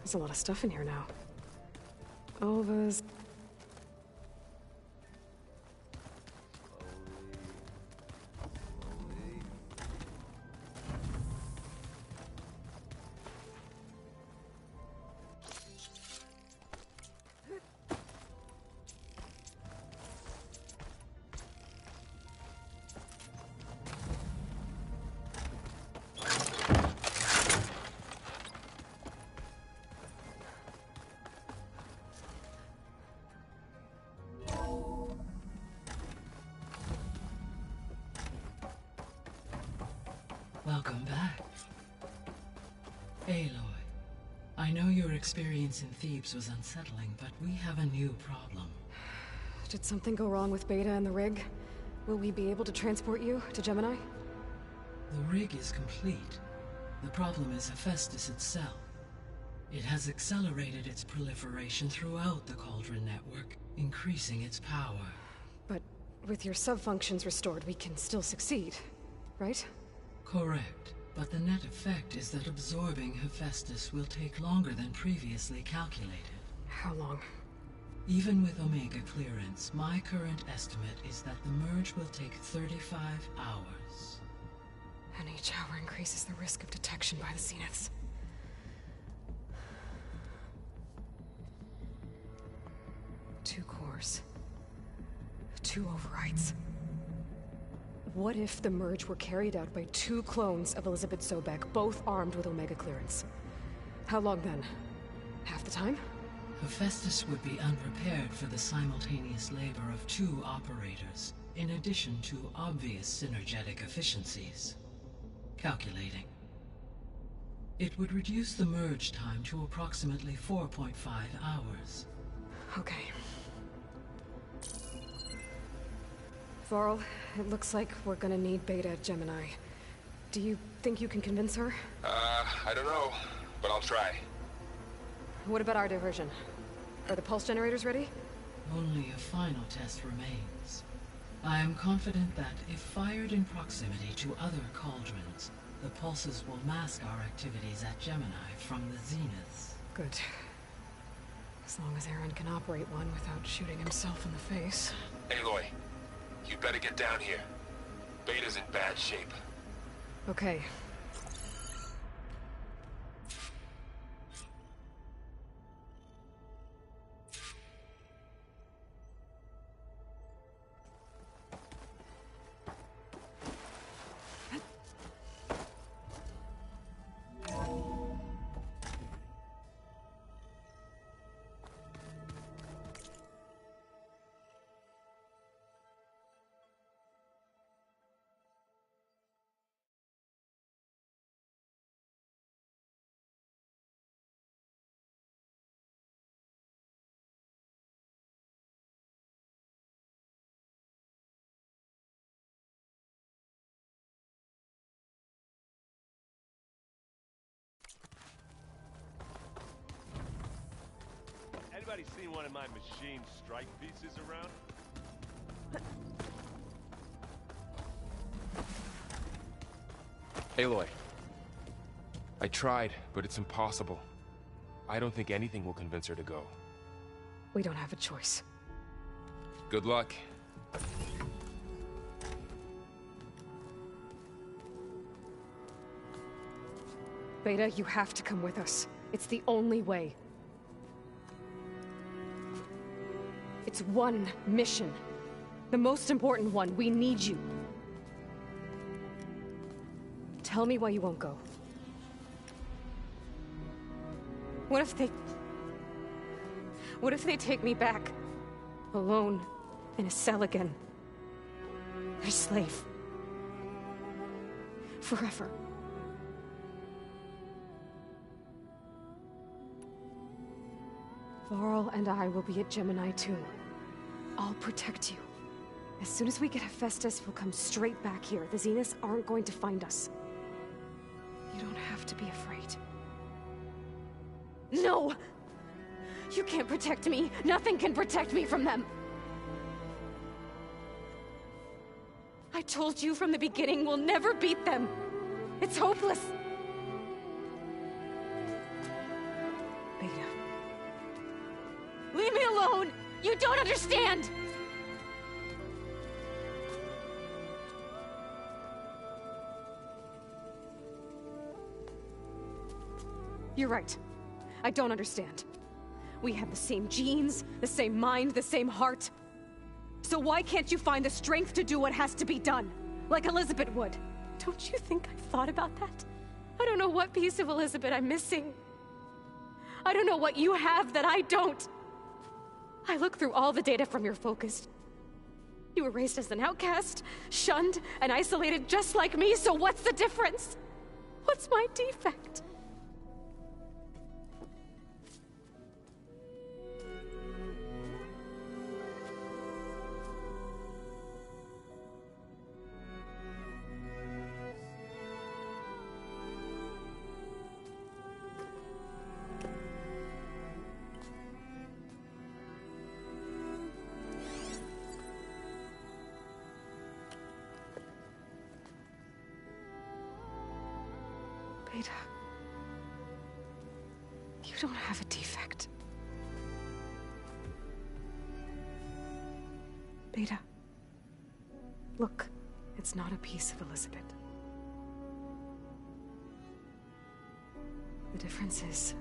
There's a lot of stuff in here now. Ovas. Welcome back. Aloy, I know your experience in Thebes was unsettling, but we have a new problem. Did something go wrong with Beta and the rig? Will we be able to transport you to Gemini? The rig is complete. The problem is Hephaestus itself. It has accelerated its proliferation throughout the Cauldron network, increasing its power. But with your sub-functions restored, we can still succeed, right? Correct, but the net effect is that absorbing Hephaestus will take longer than previously calculated. How long? Even with Omega clearance, my current estimate is that the merge will take 35 hours. And each hour increases the risk of detection by the Zeniths. Two cores. Two overrides. What if the merge were carried out by two clones of Elizabeth Sobek, both armed with Omega clearance? How long then? Half the time? Hephaestus would be unprepared for the simultaneous labor of two operators, in addition to obvious synergetic efficiencies. Calculating. It would reduce the merge time to approximately 4.5 hours. Okay. Varl, it looks like we're gonna need Beta at Gemini. Do you think you can convince her? I don't know, but I'll try. What about our diversion? Are the pulse generators ready? Only a final test remains. I am confident that if fired in proximity to other cauldrons, the pulses will mask our activities at Gemini from the Zeniths. Good. As long as Aaron can operate one without shooting himself in the face. Aloy, you better get down here. Beta's in bad shape. Okay. Anybody seen one of my machine strike pieces around? Aloy. I tried, but it's impossible. I don't think anything will convince her to go. We don't have a choice. Good luck. Beta, you have to come with us. It's the only way. It's one mission. The most important one. We need you. Tell me why you won't go. What if they take me back? Alone, in a cell again. A slave. Forever. Varl and I will be at Gemini too. I'll protect you. As soon as we get Hephaestus, we'll come straight back here. The Zeniths aren't going to find us. You don't have to be afraid. No! You can't protect me. Nothing can protect me from them. I told you from the beginning, we'll never beat them. It's hopeless. You don't understand! You're right. I don't understand. We have the same genes, the same mind, the same heart. So why can't you find the strength to do what has to be done? Like Elizabeth would. Don't you think I've thought about that? I don't know what piece of Elizabeth I'm missing. I don't know what you have that I don't. I look through all the data from your focus. You were raised as an outcast, shunned, and isolated just like me, so what's the difference? What's my defect? Beta, you don't have a defect. Beta, look, it's not a piece of Elizabeth. The difference is,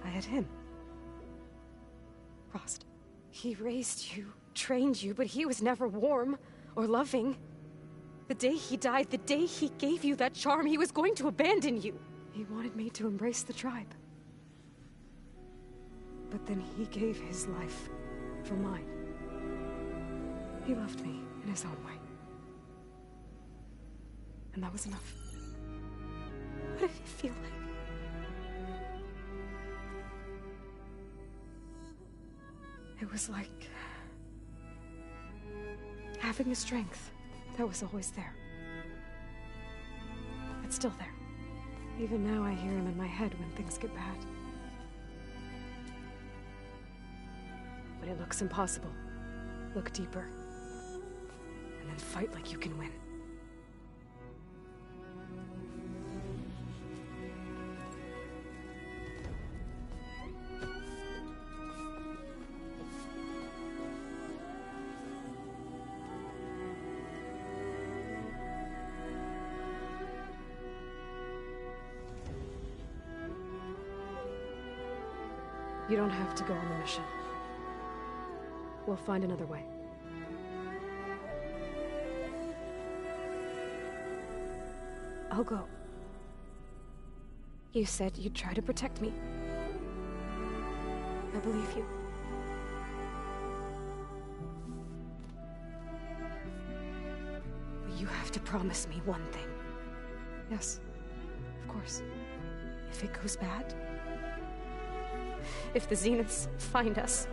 I had him. Rost. He raised you, trained you, but he was never warm or loving. The day he died, the day he gave you that charm, he was going to abandon you. He wanted me to embrace the tribe. But then he gave his life for mine. He loved me in his own way. And that was enough. What did it feel like? It was like having a strength that was always there. It's still there. Even now I hear him in my head when things get bad. When it looks impossible, look deeper. And then fight like you can win. You don't have to go on the mission. We'll find another way. I'll go. You said you'd try to protect me. I believe you. But you have to promise me one thing. Yes, of course. If it goes bad, if the Zeniths find us,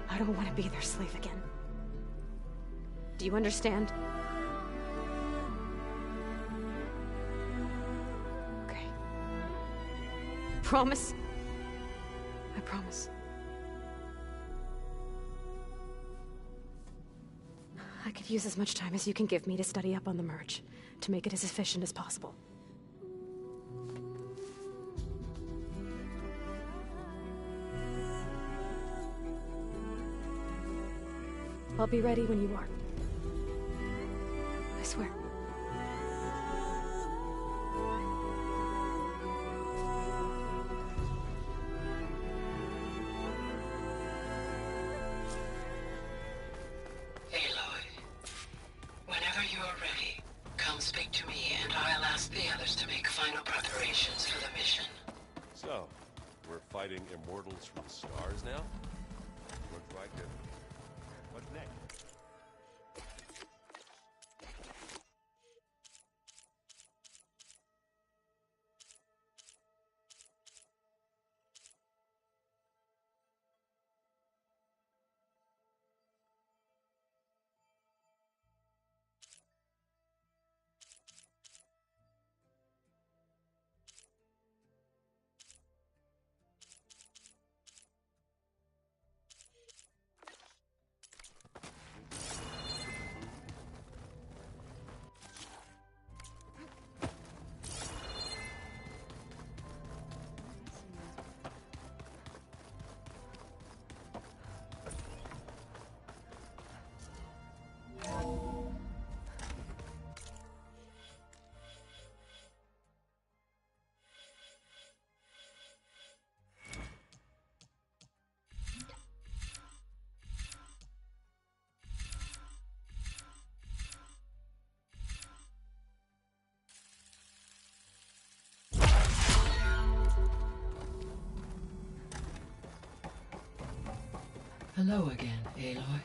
I don't want to be their slave again. Do you understand? Okay. Promise? I promise. I could use as much time as you can give me to study up on the merge, to make it as efficient as possible. I'll be ready when you are. I swear. Aloy, whenever you are ready, come speak to me and I'll ask the others to make final preparations for the mission. So, we're fighting immortals from the stars now? Looks like it. What's next? Hello again, Aloy.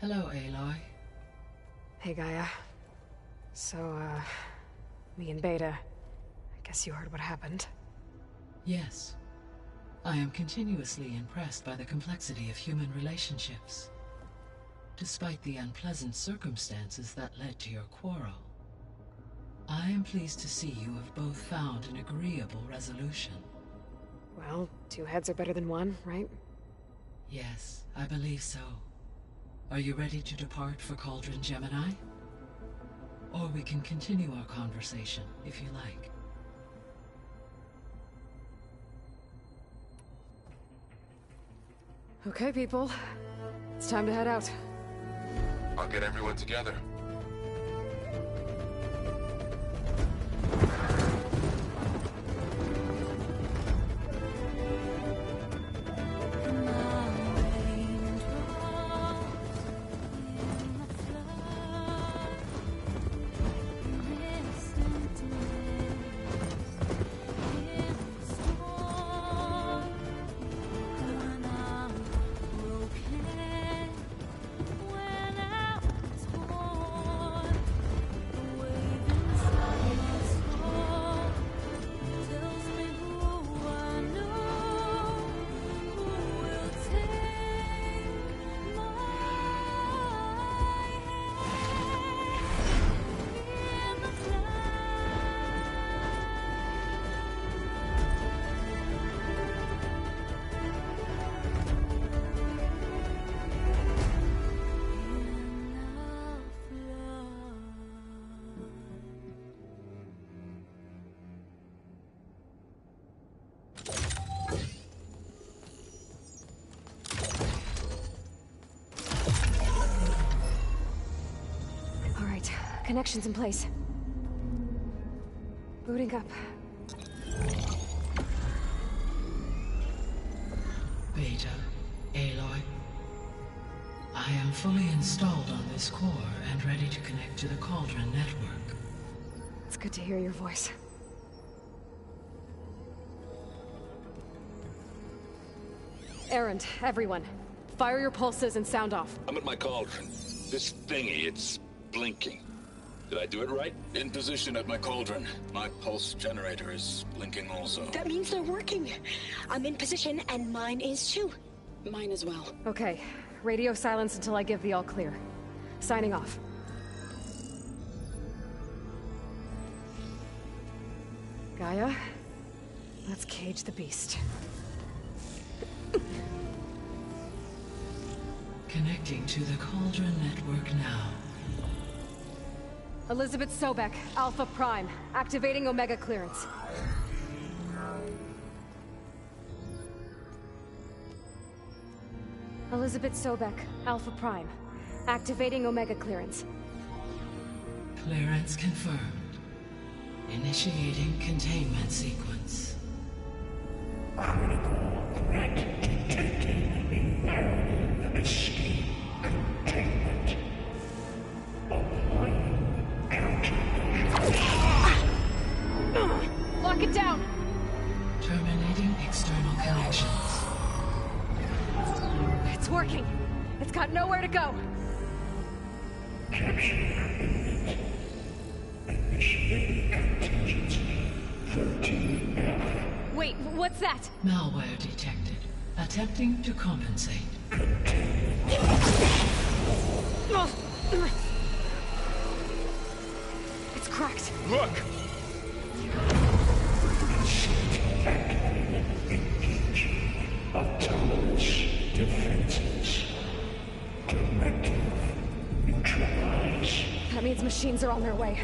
Hello, Aloy. Hey, Gaia. So, me and Beta, I guess you heard what happened. Yes. I am continuously impressed by the complexity of human relationships. Despite the unpleasant circumstances that led to your quarrel, I am pleased to see you have both found an agreeable resolution. Well, two heads are better than one, right? Yes, I believe so. Are you ready to depart for Cauldron Gemini? Or we can continue our conversation, if you like. Okay, people. It's time to head out. I'll get everyone together. Connections in place. Booting up. Beta, Aloy. I am fully installed on this core and ready to connect to the Cauldron network. It's good to hear your voice. Erend, everyone. Fire your pulses and sound off. I'm at my cauldron. This thingy, it's blinking. Did I do it right? In position at my cauldron. My pulse generator is blinking also. That means they're working. I'm in position, and mine is too. Mine as well. Okay. Radio silence until I give the all clear. Signing off. Gaia, let's cage the beast. Connecting to the Cauldron network now. Elizabeth Sobek, Alpha Prime, activating Omega clearance. Elizabeth Sobek, Alpha Prime, activating Omega clearance. Clearance confirmed. Initiating containment sequence. Critical threat detected. Imperative escape containment. Applying countermeasures. Lock it down! Terminating external connections. It's working. It's got nowhere to go. Capture imminent. Initiating contingency 13F. Wait, what's that? Malware detected. Attempting to compensate. It's cracked. Look! Engaging autonomous defenses. Directive neutralize. That means machines are on their way.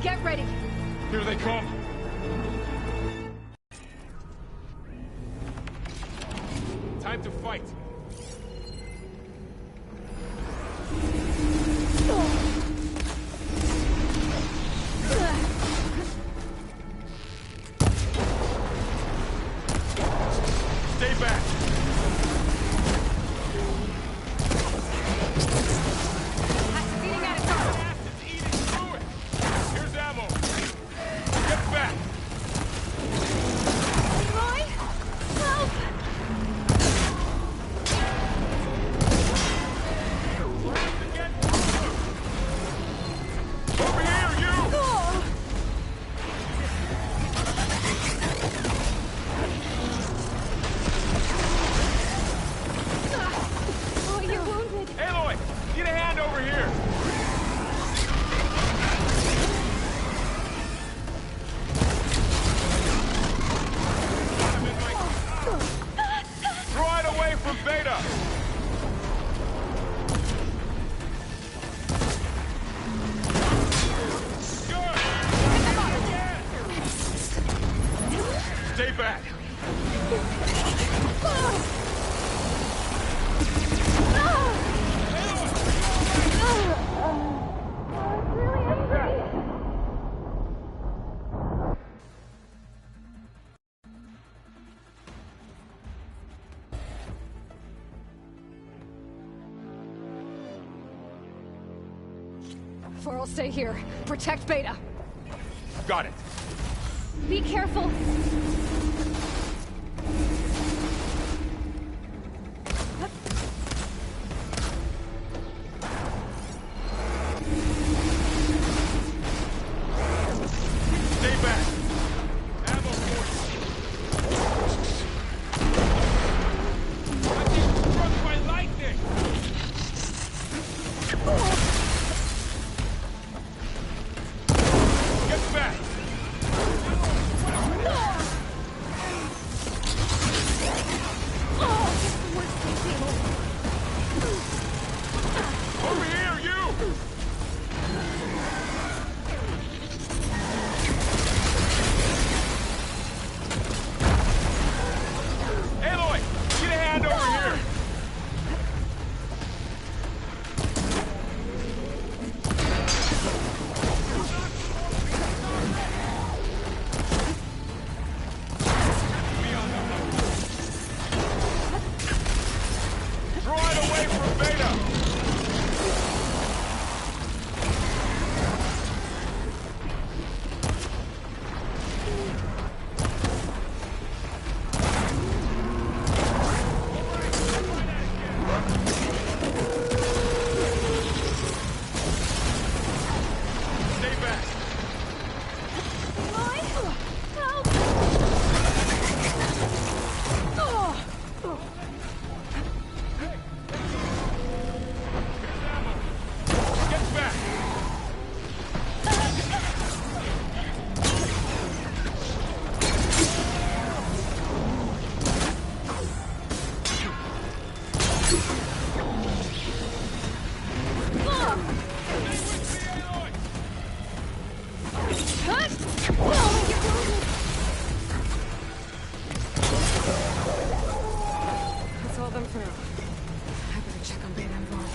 Get ready! Here they come! Time to fight! Stay back! Activating antidote! Acid's eating through it! Here's ammo! Varl, stay here. Protect Beta. Got it. Be careful. Stay back. Ammo for you. I'm being struck by lightning. Get back. Over here, you! Aloy, get a hand over here! Draw it away from Beta! Stay back! Get back! That's all them for now. I better check on Beta and Varl.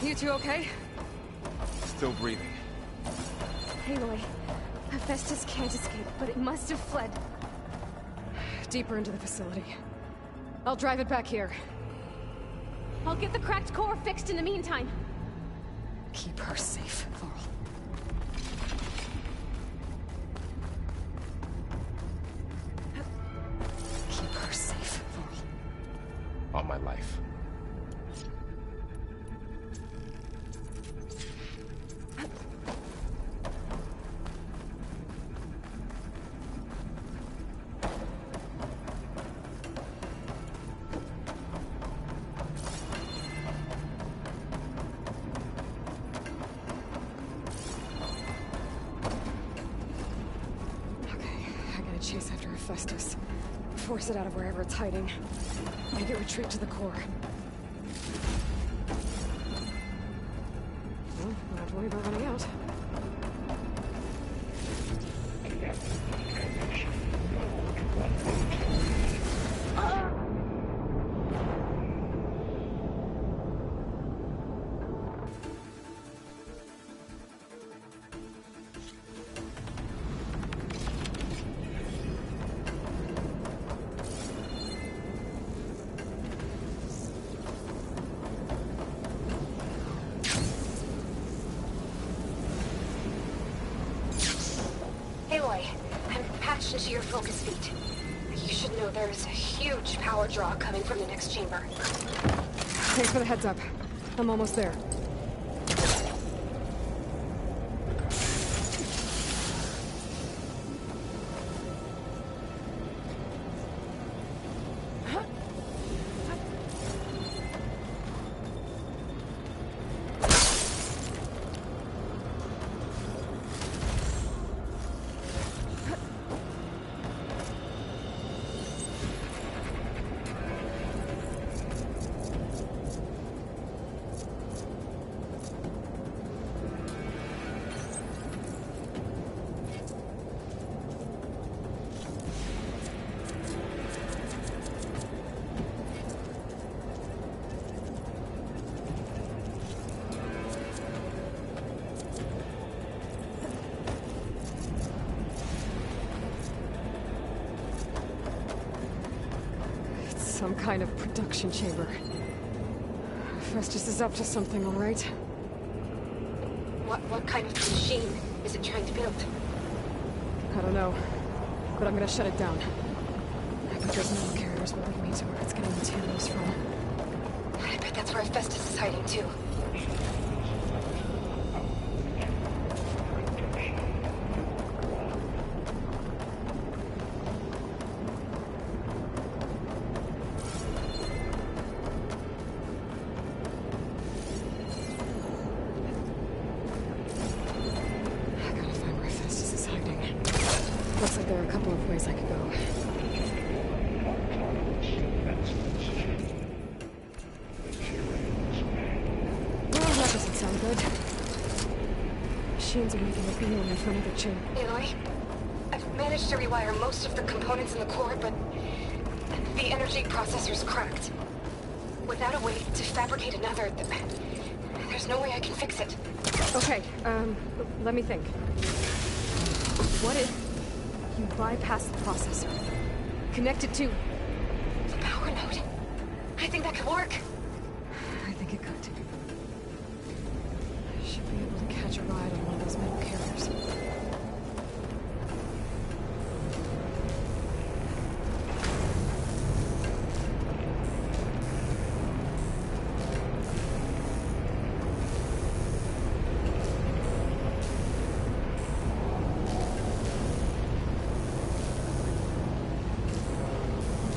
You two okay? Still breathing. Aloy, Hephaestus can't escape, but it must have fled. Deeper into the facility. I'll drive it back here. I'll get the cracked core fixed in the meantime. Keep her safe, Varl. Keep her safe, Varl. On my life. Okay, I gotta chase after Hephaestus. Force it out of wherever it's hiding. Make it retreat to the core. Well, don't have to worry about running out. Aloy, I'm patched into your focus feed. You should know there's a huge power draw coming from the next chamber. Thanks for the heads up. I'm almost there. Some kind of production chamber. Festus is up to something, all right? What kind of machine is it trying to build? I don't know, but I'm gonna shut it down. I bet those metal carriers will lead me to where it's getting materials from. I bet that's where Festus is hiding too. I gotta find where Festus is hiding. Looks like there are a couple of ways I could go. Well, that doesn't sound good. Machines are making a beeline for another chip. Aloy, I've managed to rewire most of the components in the core, but the energy processor's cracked. Without a way to fabricate another, there's no way I can fix it. Okay, let me think. What if you bypass the processor? Connect it to... The power node. I think that could work. I think it could. I should be able to catch a ride on one of those metal carriers.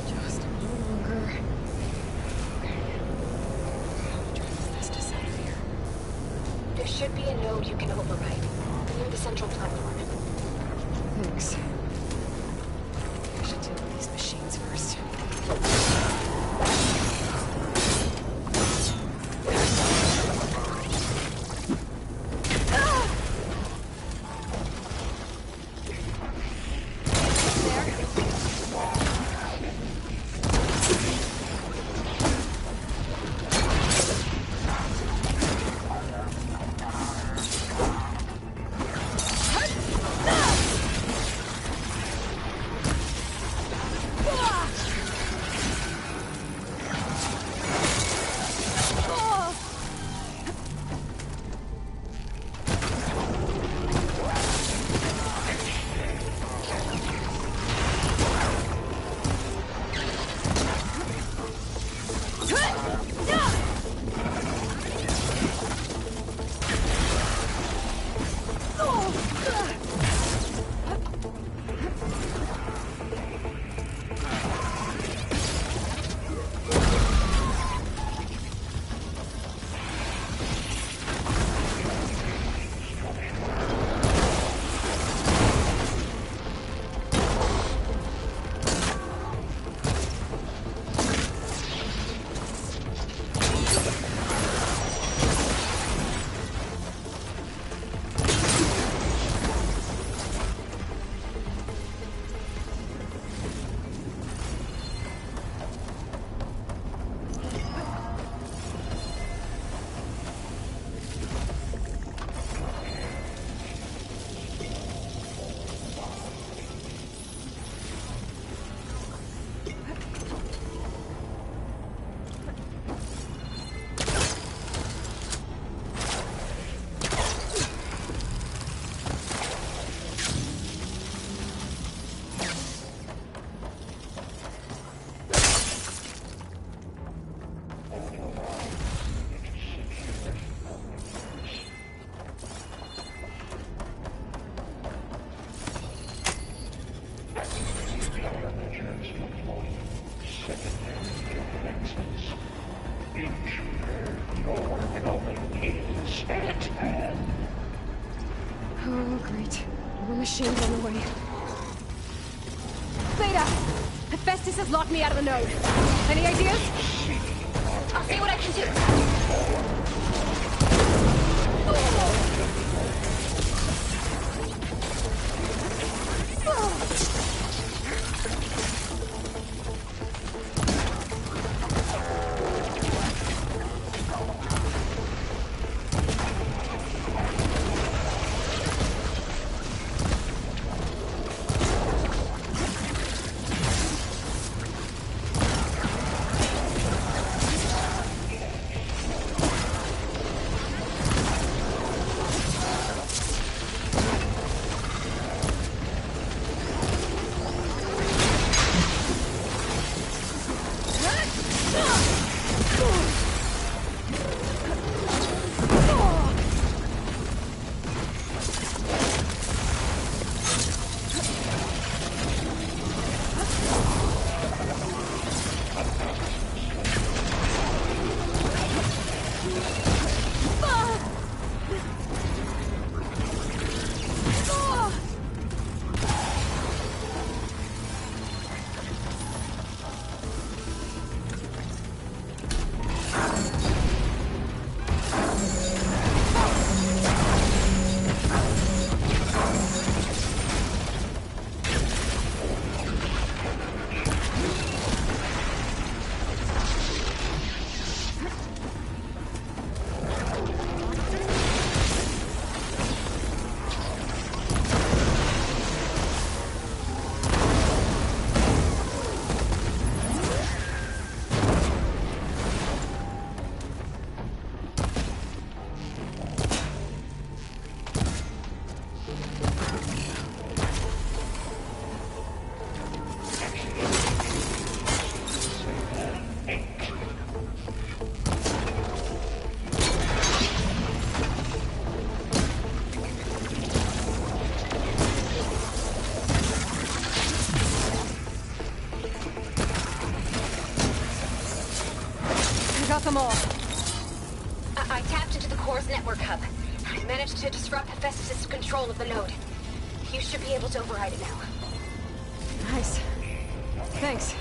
Just a little longer. Okay. I'll drive Festus out of here. There should be a node you can override near the central platform. Thanks. I should deal with these machines first. Oh, great. More machines on the way. Beta! Hephaestus has locked me out of the node. Any ideas? I'll see what I can do. Got them all. I tapped into the core's network hub. I managed to disrupt Hephaestus' control of the node. You should be able to override it now. Nice. Thanks.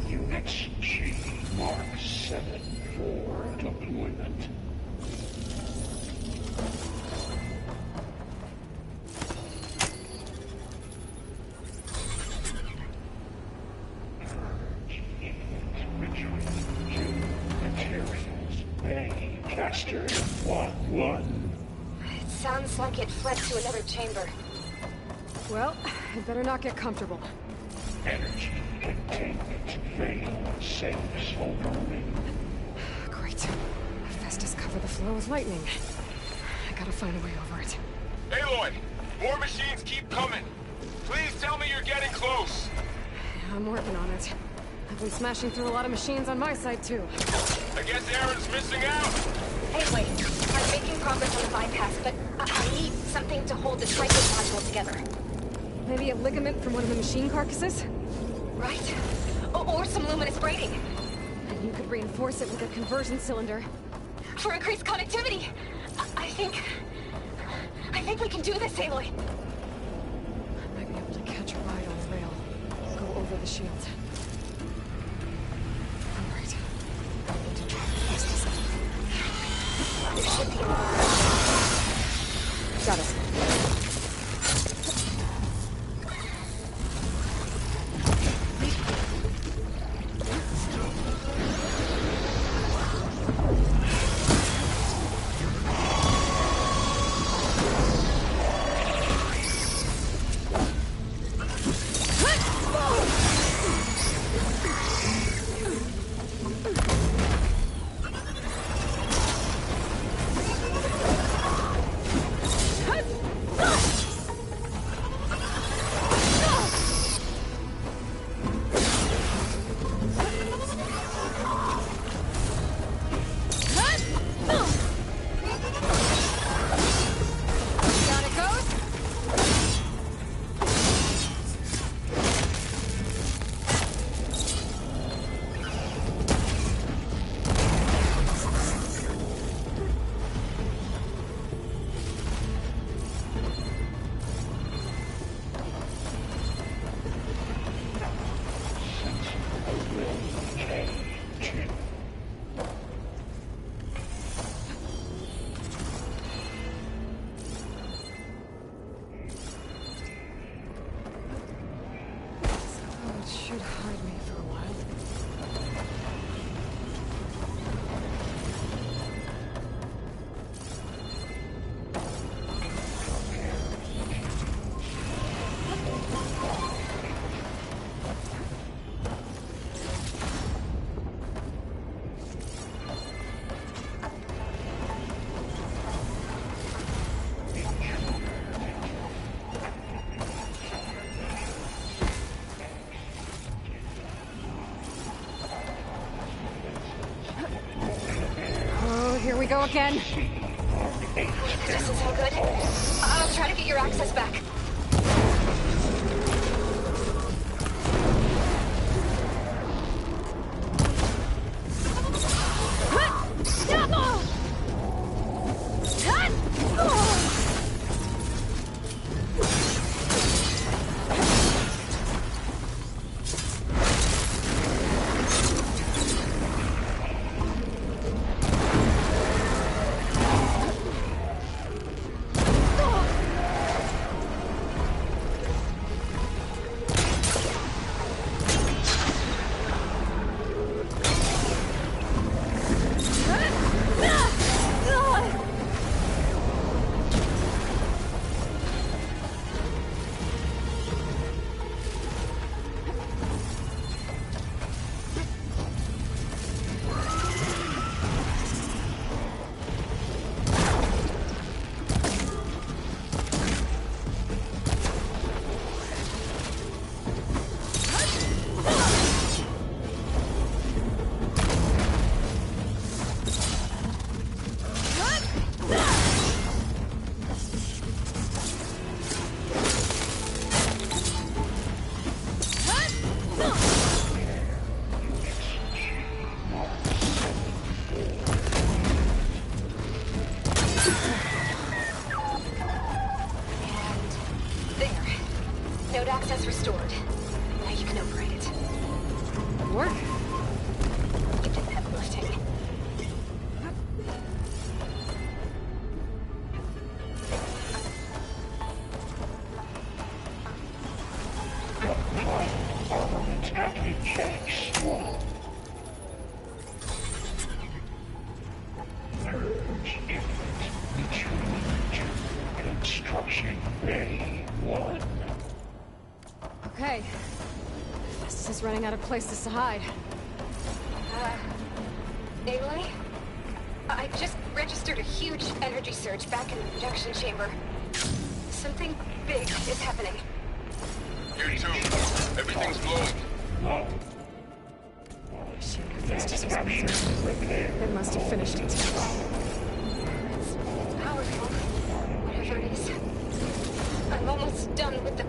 Units G Mark 7 for deployment. Materials. Hey, Caster 1-1. It sounds like it fled to another chamber. Well, I'd better not get comfortable. Energy containment fail. Saves only. Great. Hephaestus covered the flow with lightning. I gotta find a way over it. Aloy! More machines keep coming! Please tell me you're getting close! Yeah, I'm working on it. I've been smashing through a lot of machines on my side, too. I guess Aaron's missing out! Anyway, I'm making progress on the bypass, but I need something to hold the cycling module together. Maybe a ligament from one of the machine carcasses? Right? Or some luminous braiding. And you could reinforce it with a conversion cylinder. For increased connectivity! I think we can do this, Aloy. I might be able to catch a ride on the rail. Go over the shield. All right. I need to drop Hephaestus. There should be Got it. Here we go again. This isn't good. I'll try to get your access back. Node access restored. Now you can operate it. Good work. You did the heavy lifting. Armament package X1. Purge imminent. Retreat to Construction Bay 1. Okay. Festus is running out of places to hide. Aloy? I just registered a huge energy surge back in the production chamber. Something big is happening. Here too. Everything's glowing. No. Shit, Festus was moving. It must have finished it. It's powerful. Whatever it is. I'm almost done with the...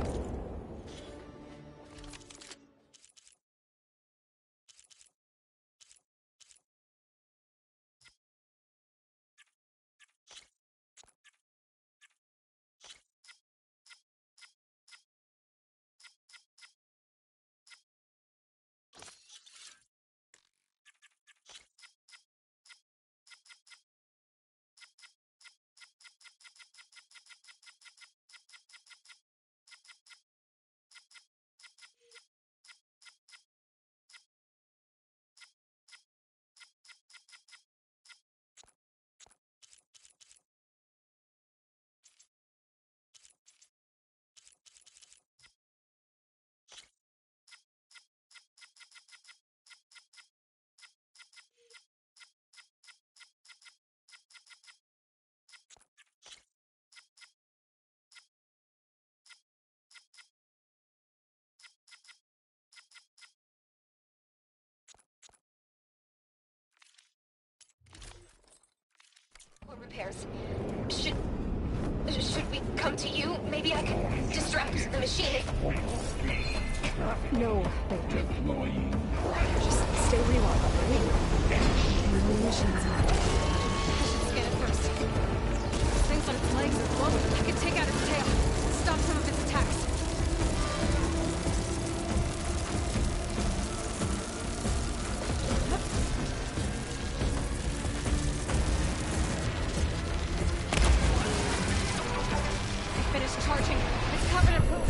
repairs. Should we come to you? Maybe I could distract the machine. No, baby. Just stay where you are, right? The machine's out. I should scan it first. Things on its legs are glowing. I could take out its tail. Stop some of its attacks. Charging. It's covered in poop.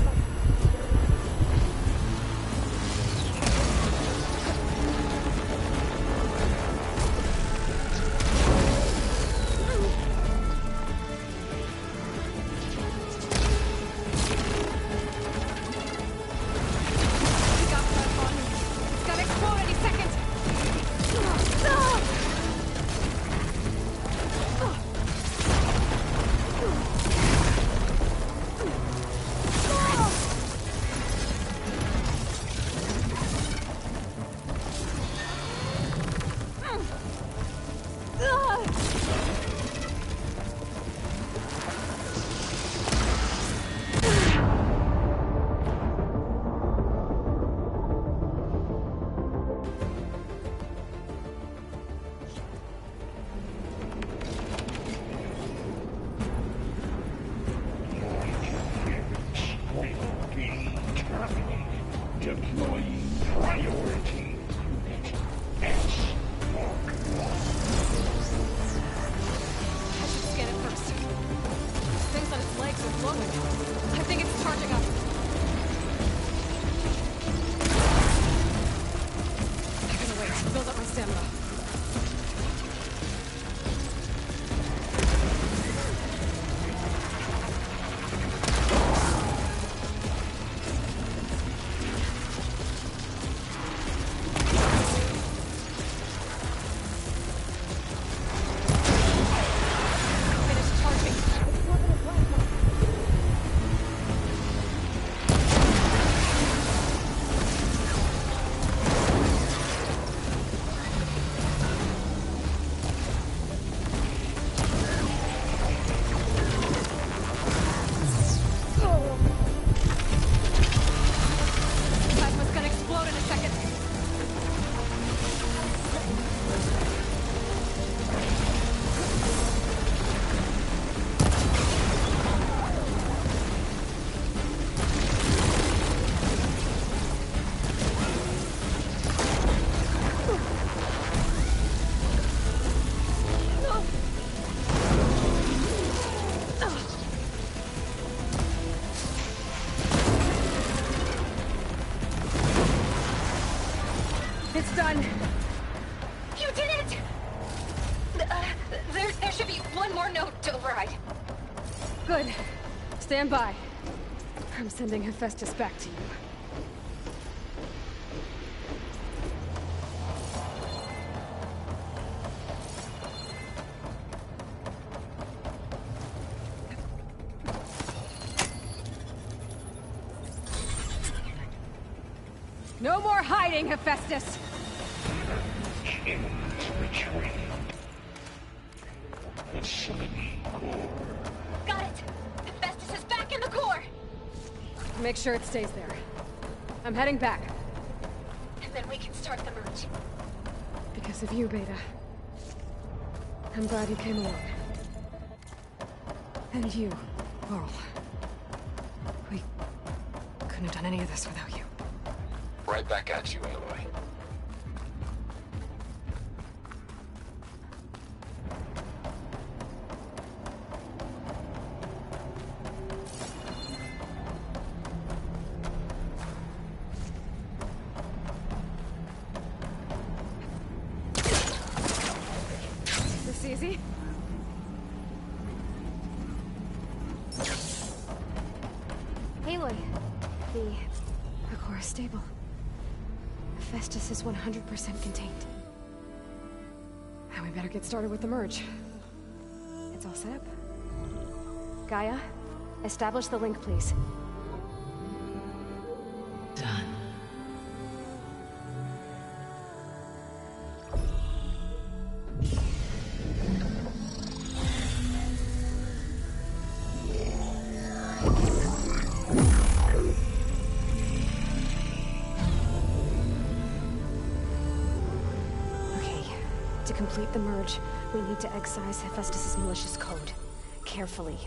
it's done. You did it! There should be one more note to override. Good. Stand by. I'm sending Hephaestus back to you. No more hiding, Hephaestus! Chains between the slimy core. Got it! Hephaestus is back in the core! Make sure it stays there. I'm heading back. And then we can start the merge. Because of you, Beta. I'm glad you came along. And you, Laurel. We couldn't have done any of this without you. Right back at you, Aloy. This easy? Aloy, the core is stable. Hephaestus is 100% contained. And we better get started with the merge. It's all set up. Gaia, establish the link, please. Done. To complete the merge, we need to excise Hephaestus' malicious code. Carefully.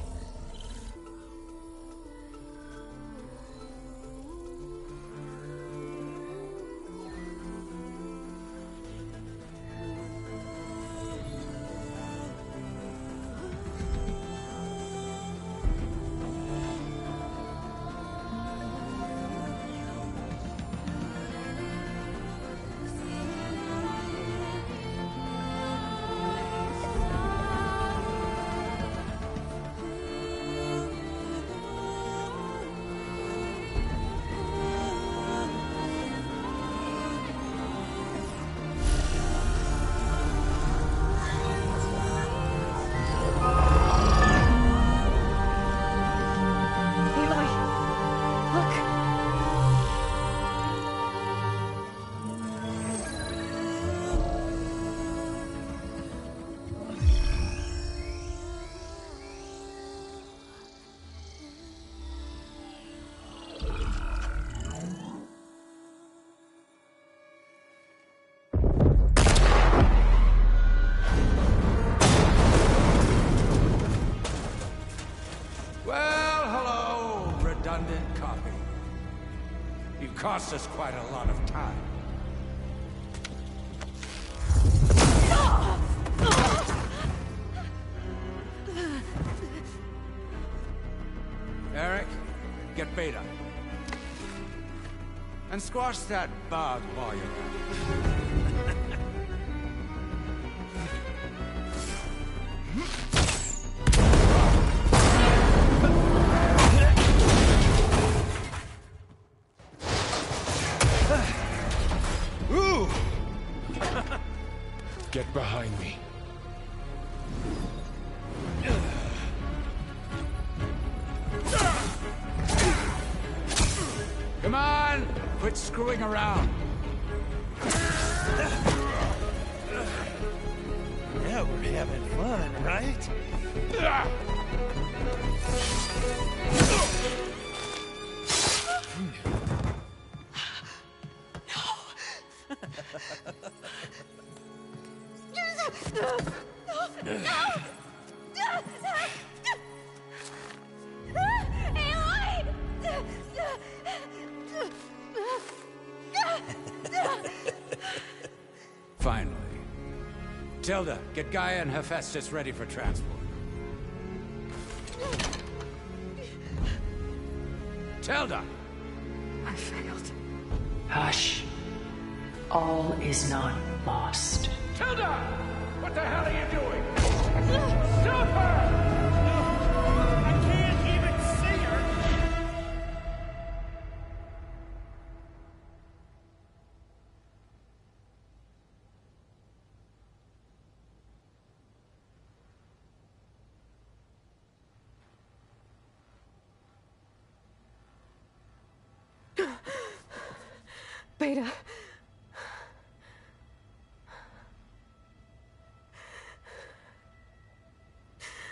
Redundant copy. You've cost us quite a lot of time. Eric, get Beta. And squash that bug while you're at it. Get behind me. Come on! Quit screwing around. Yeah, we're having fun, right? Finally. Tilda, get Gaia and Hephaestus ready for transport. Tilda! I failed. Hush. All is not lost. Tilda! What the hell are you doing? Stop her! I can't even see her! Beta.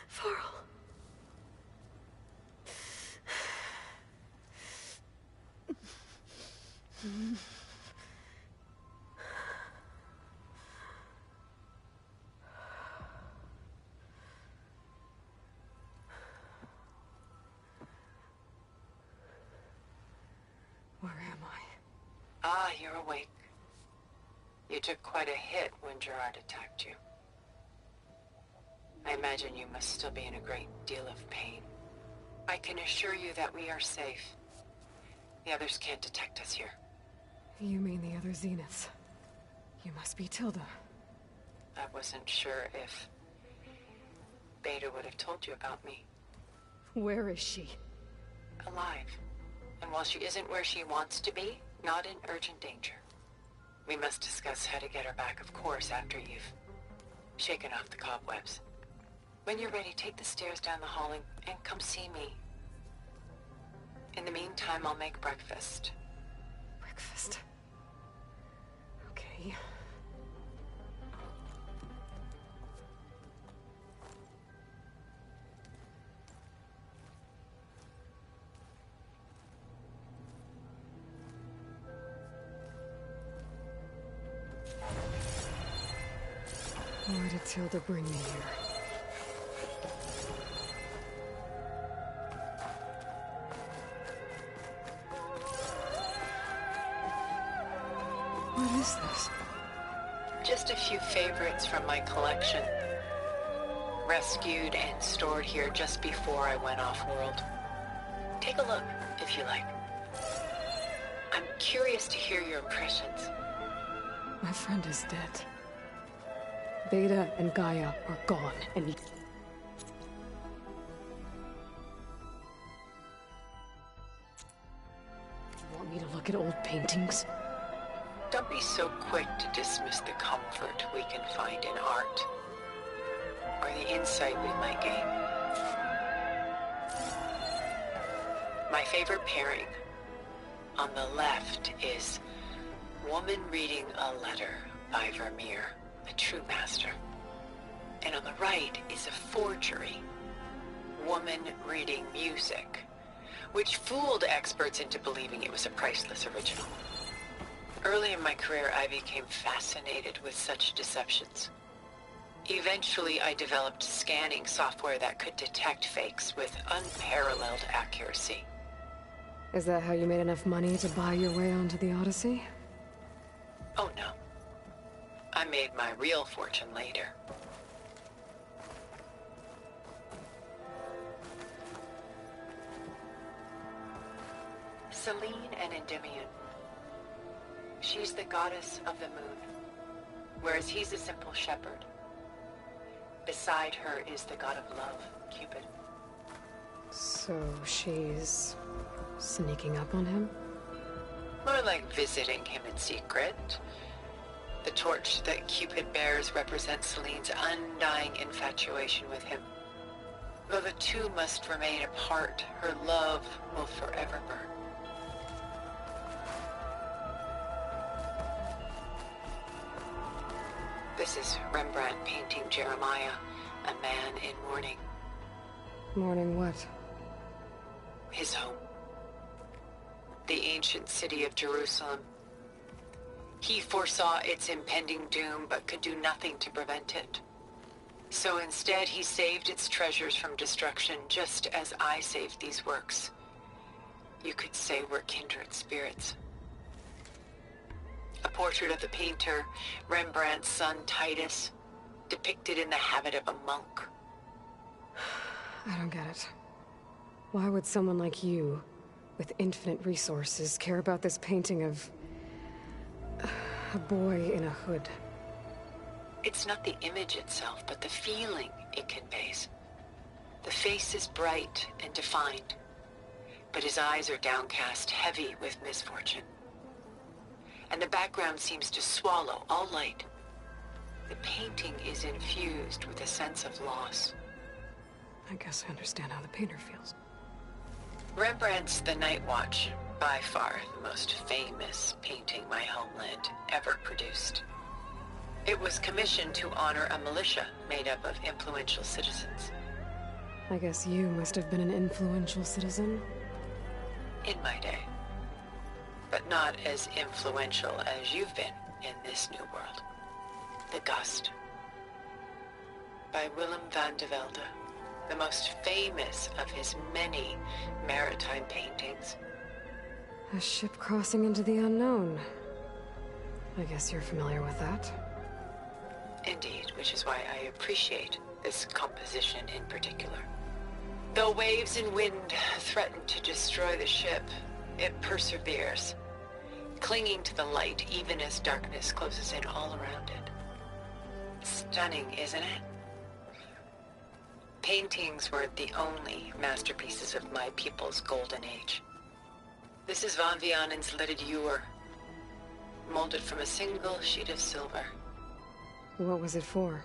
Varl. Where am I? Ah, you're awake. You took quite a hit when Gerard attacked you. I imagine you must still be in a great deal of pain. I can assure you that we are safe. The others can't detect us here. You mean the other Zeniths? You must be Tilda. I wasn't sure if Beta would have told you about me. Where is she? Alive. And while she isn't where she wants to be, not in urgent danger. We must discuss how to get her back, of course, after you've shaken off the cobwebs. When you're ready, take the stairs down the hall and come see me. In the meantime, I'll make breakfast. Breakfast. Okay. Why did Tilda bring me here? What is this? Just a few favorites from my collection. Rescued and stored here just before I went off-world. Take a look, if you like. I'm curious to hear your impressions. My friend is dead. Beta and Gaia are gone, and you want me to look at old paintings? Don't be so quick to dismiss the comfort we can find in art, or the insight we might gain. My favorite pairing on the left is Woman Reading a Letter by Vermeer, a true master. And on the right is a forgery, Woman Reading Music, which fooled experts into believing it was a priceless original. Early in my career, I became fascinated with such deceptions. Eventually, I developed scanning software that could detect fakes with unparalleled accuracy. Is that how you made enough money to buy your way onto the Odyssey? Oh no. I made my real fortune later. Selene and Endymion. She's the goddess of the moon, whereas he's a simple shepherd. Beside her is the god of love, Cupid. So she's sneaking up on him? More like visiting him in secret. The torch that Cupid bears represents Selene's undying infatuation with him. Though the two must remain apart, her love will forever burn. This is Rembrandt painting Jeremiah, a man in mourning. Mourning what? His home. The ancient city of Jerusalem. He foresaw its impending doom, but could do nothing to prevent it. So instead, he saved its treasures from destruction, just as I saved these works. You could say we're kindred spirits. A portrait of the painter, Rembrandt's son Titus, depicted in the habit of a monk. I don't get it. Why would someone like you, with infinite resources, care about this painting of A boy in a hood. It's not the image itself, but the feeling it conveys. The face is bright and defined, but his eyes are downcast, heavy with misfortune. And the background seems to swallow all light. The painting is infused with a sense of loss. I guess I understand how the painter feels. Rembrandt's The Night Watch, by far the most famous painting my homeland ever produced. It was commissioned to honor a militia made up of influential citizens. I guess you must have been an influential citizen. In my day. But not as influential as you've been in this new world. The Gust. By Willem van de Velde, the most famous of his many maritime paintings. A ship crossing into the unknown. I guess you're familiar with that. Indeed, which is why I appreciate this composition in particular. Though waves and wind threaten to destroy the ship, it perseveres, clinging to the light even as darkness closes in all around it. Stunning, isn't it? Paintings weren't the only masterpieces of my people's golden age. This is Van Vianen's Lidded Ewer, molded from a single sheet of silver. What was it for?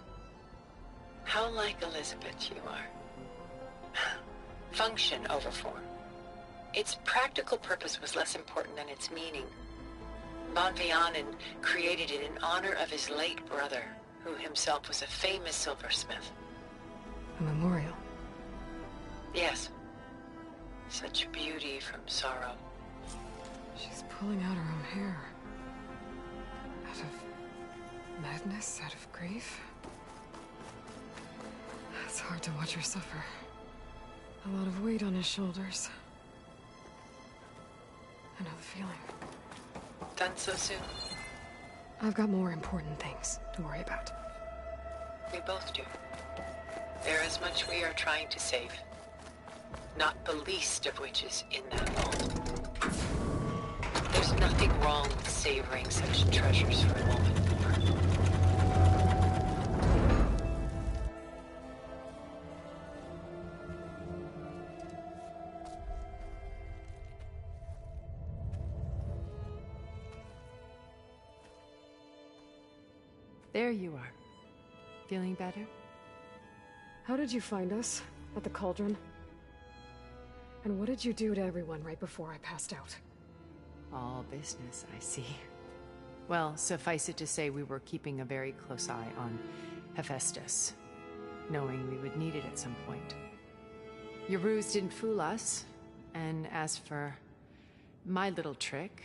How like Elizabeth you are. Function over form. Its practical purpose was less important than its meaning. Van Vianen created it in honor of his late brother, who himself was a famous silversmith. A memorial? Yes. Such beauty from sorrow. She's pulling out her own hair. Out of madness, out of grief. It's hard to watch her suffer. A lot of weight on his shoulders. I know the feeling. Done so soon? I've got more important things to worry about. We both do. There is much we are trying to save. Not the least of which is in that vault. There's nothing wrong with savoring such treasures for a moment more. There you are. Feeling better? How did you find us? At the Cauldron? And what did you do to everyone right before I passed out? All business, I see. Well, suffice it to say we were keeping a very close eye on Hephaestus, knowing we would need it at some point. Your ruse didn't fool us, and as for my little trick,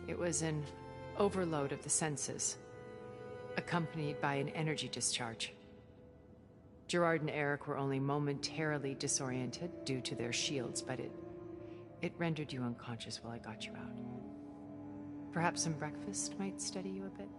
it was an overload of the senses, accompanied by an energy discharge. Gerard and Eric were only momentarily disoriented due to their shields, but it rendered you unconscious while I got you out. Perhaps some breakfast might steady you a bit?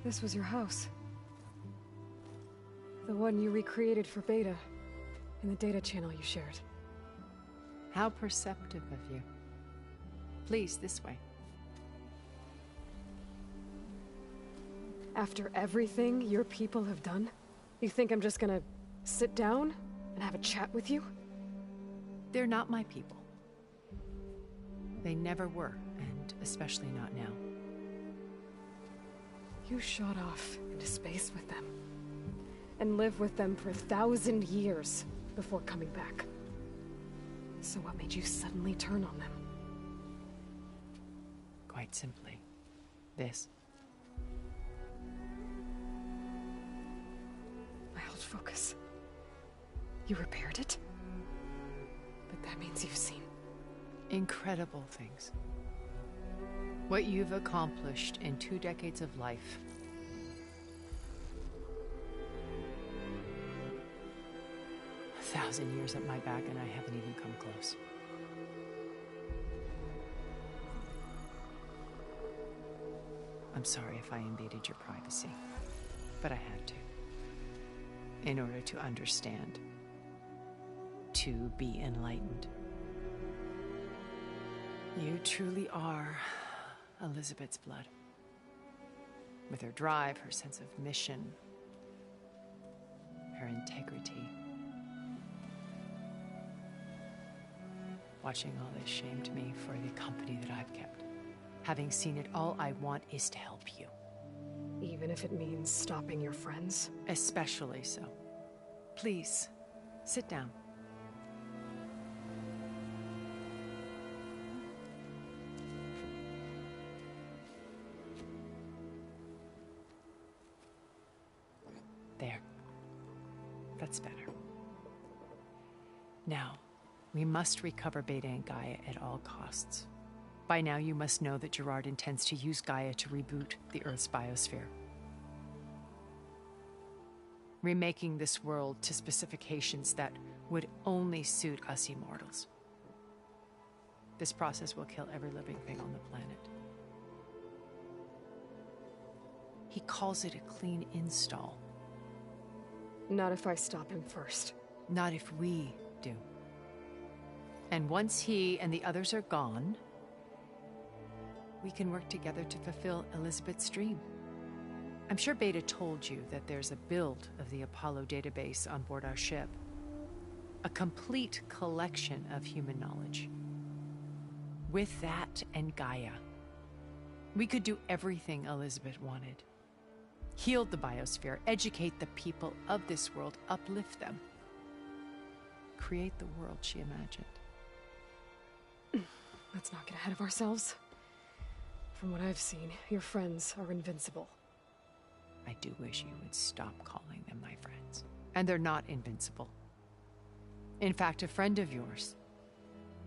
This was your house. The one you recreated for Beta, in the data channel you shared. How perceptive of you. Please, this way. After everything your people have done, you think I'm just gonna sit down and have a chat with you? They're not my people. They never were, and especially not now. You shot off into space with them, and lived with them for 1,000 years before coming back. So what made you suddenly turn on them? Quite simply, this. I held focus. You repaired it? But that means you've seen... incredible things. What you've accomplished in 2 decades of life. A 1,000 years at my back and I haven't even come close. I'm sorry if I invaded your privacy. But I had to. In order to understand. To be enlightened. You truly are Elizabeth's blood. With her drive, her sense of mission, her integrity. Watching all this shamed me for the company that I've kept. Having seen it, all I want is to help you. Even if it means stopping your friends? Especially so. Please, sit down. There. That's better. Now, we must recover Beta and Gaia at all costs. By now, you must know that Gerard intends to use Gaia to reboot the Earth's biosphere. Remaking this world to specifications that would only suit us immortals. This process will kill every living thing on the planet. He calls it a clean install. Not if I stop him first. Not if we do. And once he and the others are gone, we can work together to fulfill Elizabeth's dream. I'm sure Beta told you that there's a build of the Apollo database on board our ship. A complete collection of human knowledge. With that and Gaia, we could do everything Elizabeth wanted. Heal the biosphere, educate the people of this world, uplift them. Create the world she imagined. Let's not get ahead of ourselves. From what I've seen, your friends are invincible. I do wish you would stop calling them my friends. And they're not invincible. In fact, a friend of yours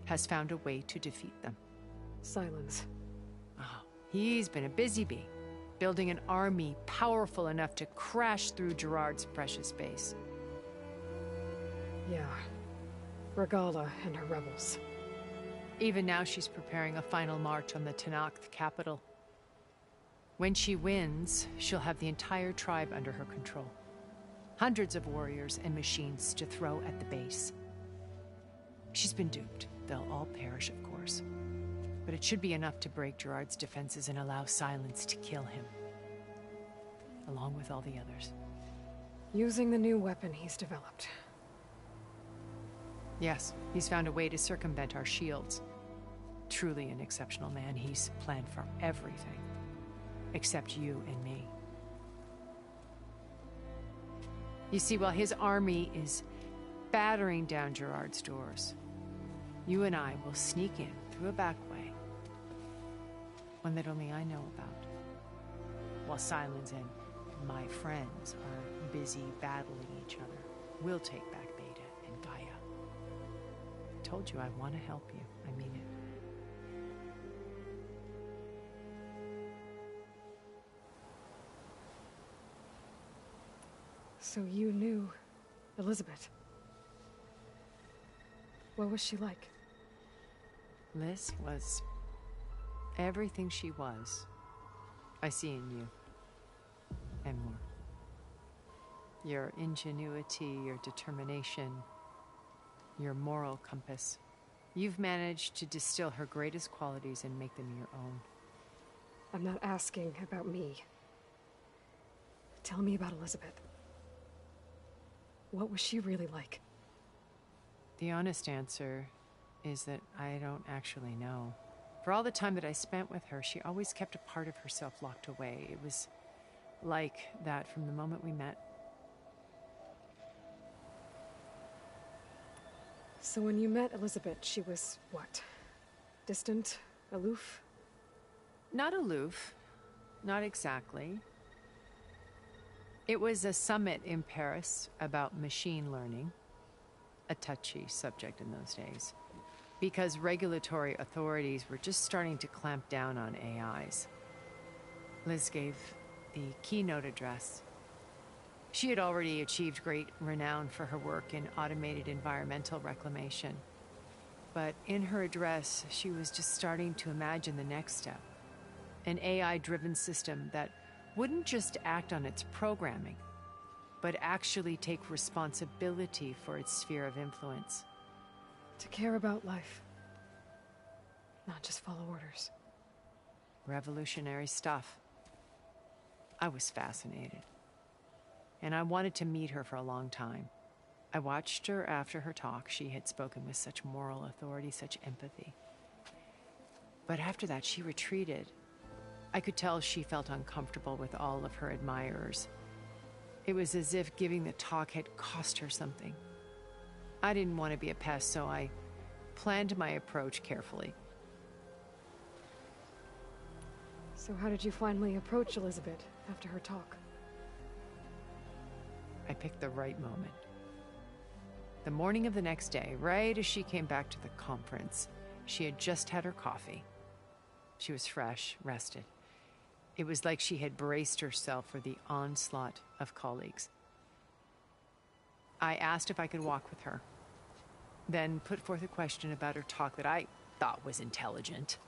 has found a way to defeat them. Silence. Oh, he's been a busy bee, building an army powerful enough to crash through Gerard's precious base. Yeah. Regala and her rebels. Even now, she's preparing a final march on the Tenakth capital. When she wins, she'll have the entire tribe under her control. Hundreds of warriors and machines to throw at the base. She's been duped. They'll all perish, of course. But it should be enough to break Gerard's defenses and allow Silence to kill him. Along with all the others. Using the new weapon he's developed. Yes, he's found a way to circumvent our shields. Truly an exceptional man. He's planned for everything. Except you and me. You see, while his army is battering down Gerard's doors, you and I will sneak in through a back way. One that only I know about. While Silence and my friends are busy battling each other, we'll take back Beta and Gaia. I told you I want to help you. I mean it. So you knew Elizabeth. What was she like? Liz was everything she was. I see in you. And more. Your ingenuity, your determination, your moral compass. You've managed to distill her greatest qualities and make them your own. I'm not asking about me. Tell me about Elizabeth. What was she really like? The honest answer is that I don't actually know. For all the time that I spent with her, she always kept a part of herself locked away. It was like that from the moment we met. So when you met Elizabeth, she was what? Distant? Aloof? Not aloof. Not exactly. It was a summit in Paris about machine learning. A touchy subject in those days. Because regulatory authorities were just starting to clamp down on AIs. Liz gave the keynote address. She had already achieved great renown for her work in automated environmental reclamation. But in her address, she was just starting to imagine the next step. An AI-driven system that wouldn't just act on its programming, but actually take responsibility for its sphere of influence. To care about life. Not just follow orders. Revolutionary stuff. I was fascinated. And I wanted to meet her for a long time. I watched her after her talk. She had spoken with such moral authority, such empathy. But after that, she retreated. I could tell she felt uncomfortable with all of her admirers. It was as if giving the talk had cost her something. I didn't want to be a pest, so I planned my approach carefully. So how did you finally approach Elizabeth after her talk? I picked the right moment. The morning of the next day, right as she came back to the conference, she had just had her coffee. She was fresh, rested. It was like she had braced herself for the onslaught of colleagues. I asked if I could walk with her, then put forth a question about her talk that I thought was intelligent.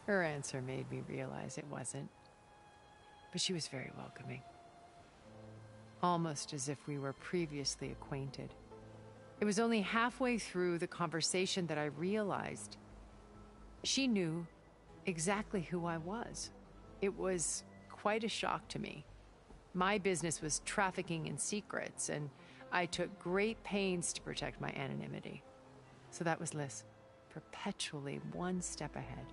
Her answer made me realize it wasn't, but she was very welcoming. Almost as if we were previously acquainted. It was only halfway through the conversation that I realized she knew exactly who I was. It was quite a shock to me. My business was trafficking in secrets, and I took great pains to protect my anonymity. So that was Liz, perpetually one step ahead.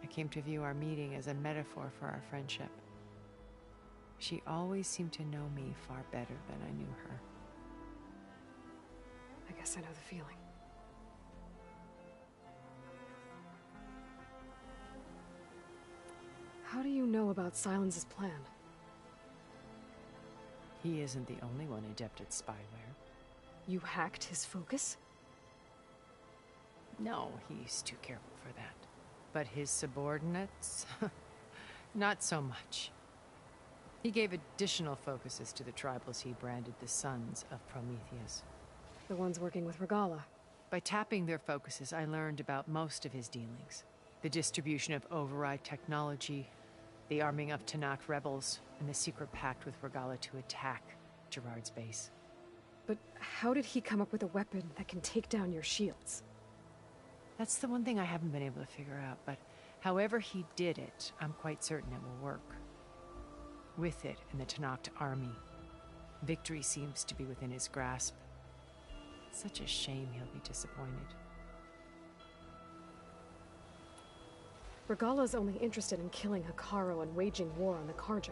I came to view our meeting as a metaphor for our friendship. She always seemed to know me far better than I knew her. I guess I know the feeling. How do you know about Silence's plan? He isn't the only one adept at spyware. You hacked his focus? No, he's too careful for that. But his subordinates? Not so much. He gave additional focuses to the tribals he branded the Sons of Prometheus. The ones working with Regalla. By tapping their focuses, I learned about most of his dealings. The distribution of override technology, the arming of Tanakh rebels, and the secret pact with Regalla to attack Gerard's base. But how did he come up with a weapon that can take down your shields? That's the one thing I haven't been able to figure out, but however he did it, I'm quite certain it will work. With it and the Tanakh army, victory seems to be within his grasp. Such a shame he'll be disappointed. Regalla's only interested in killing Hekarro and waging war on the Karja.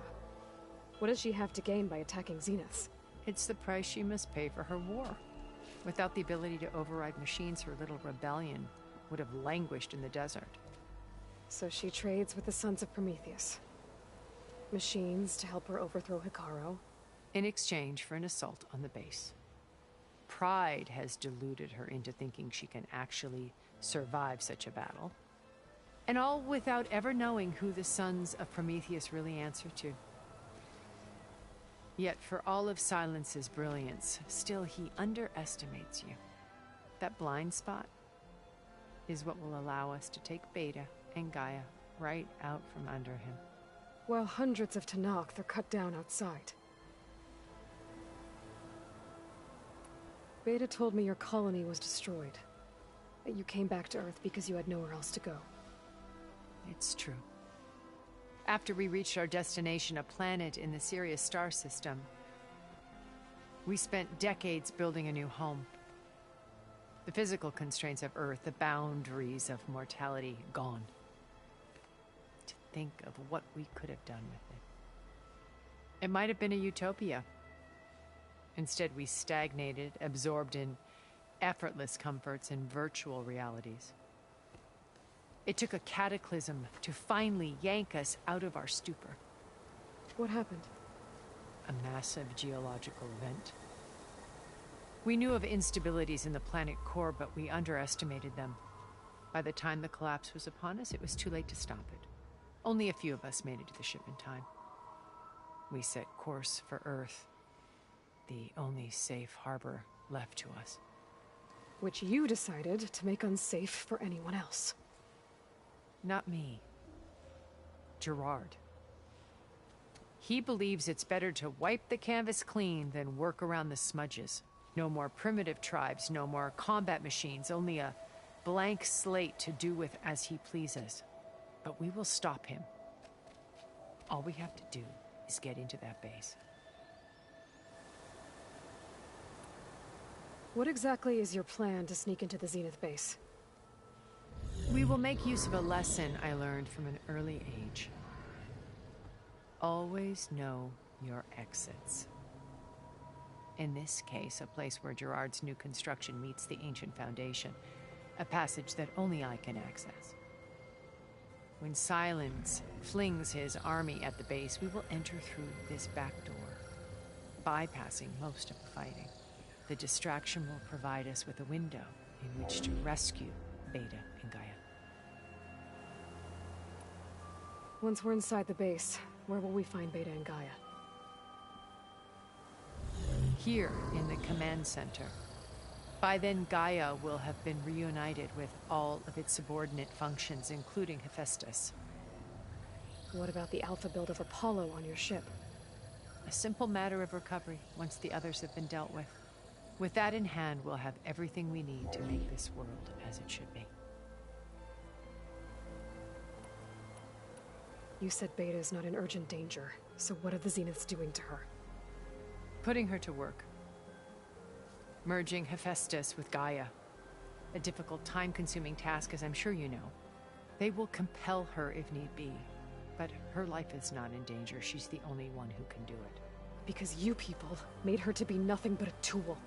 What does she have to gain by attacking Zenith? It's the price she must pay for her war. Without the ability to override machines, her little rebellion would have languished in the desert. So she trades with the Sons of Prometheus. Machines to help her overthrow Hekarro. In exchange for an assault on the base. Pride has deluded her into thinking she can actually survive such a battle. And all without ever knowing who the Sons of Prometheus really answer to. Yet for all of Silence's brilliance, still he underestimates you. That blind spot is what will allow us to take Beta and Gaia right out from under him. While hundreds of Tanakh are cut down outside. Beta told me your colony was destroyed. That you came back to Earth because you had nowhere else to go. It's true. After we reached our destination, a planet in the Sirius star system, we spent decades building a new home. The physical constraints of Earth, the boundaries of mortality, gone. To think of what we could have done with it. It might have been a utopia. Instead, we stagnated, absorbed in effortless comforts and virtual realities. It took a cataclysm to finally yank us out of our stupor. What happened? A massive geological event. We knew of instabilities in the planet core, but we underestimated them. By the time the collapse was upon us, it was too late to stop it. Only a few of us made it to the ship in time. We set course for Earth, the only safe harbor left to us. Which you decided to make unsafe for anyone else. Not me. Gerard. He believes it's better to wipe the canvas clean than work around the smudges. No more primitive tribes, no more combat machines, only a blank slate to do with as he pleases. But we will stop him. All we have to do is get into that base. What exactly is your plan to sneak into the Zenith base? We will make use of a lesson I learned from an early age. Always know your exits. In this case, a place where Gerard's new construction meets the ancient foundation, a passage that only I can access. When Silence flings his army at the base, we will enter through this back door, bypassing most of the fighting. The distraction will provide us with a window in which to rescue Beta and Gaia. Once we're inside the base, where will we find Beta and Gaia? Here in the command center. By then, Gaia will have been reunited with all of its subordinate functions, including Hephaestus. What about the Alpha build of Apollo on your ship? A simple matter of recovery once the others have been dealt with. With that in hand, we'll have everything we need to make this world as it should be. You said Beta is not in urgent danger, so what are the Zeniths doing to her? Putting her to work. Merging Hephaestus with Gaia. A difficult, time-consuming task, as I'm sure you know. They will compel her if need be. But her life is not in danger. She's the only one who can do it. Because you people made her to be nothing but a tool.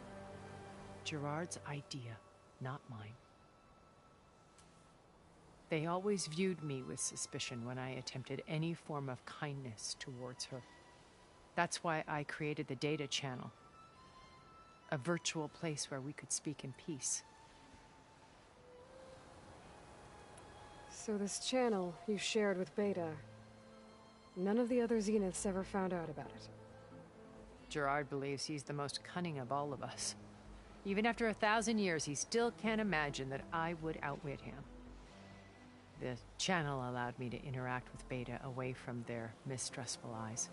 Gerard's idea, not mine. They always viewed me with suspicion when I attempted any form of kindness towards her. That's why I created the data channel. A virtual place where we could speak in peace. So this channel you shared with Beta, none of the other Zeniths ever found out about it? Gerard believes he's the most cunning of all of us. Even after 1,000 years, he still can't imagine that I would outwit him. The channel allowed me to interact with Beta away from their mistrustful eyes.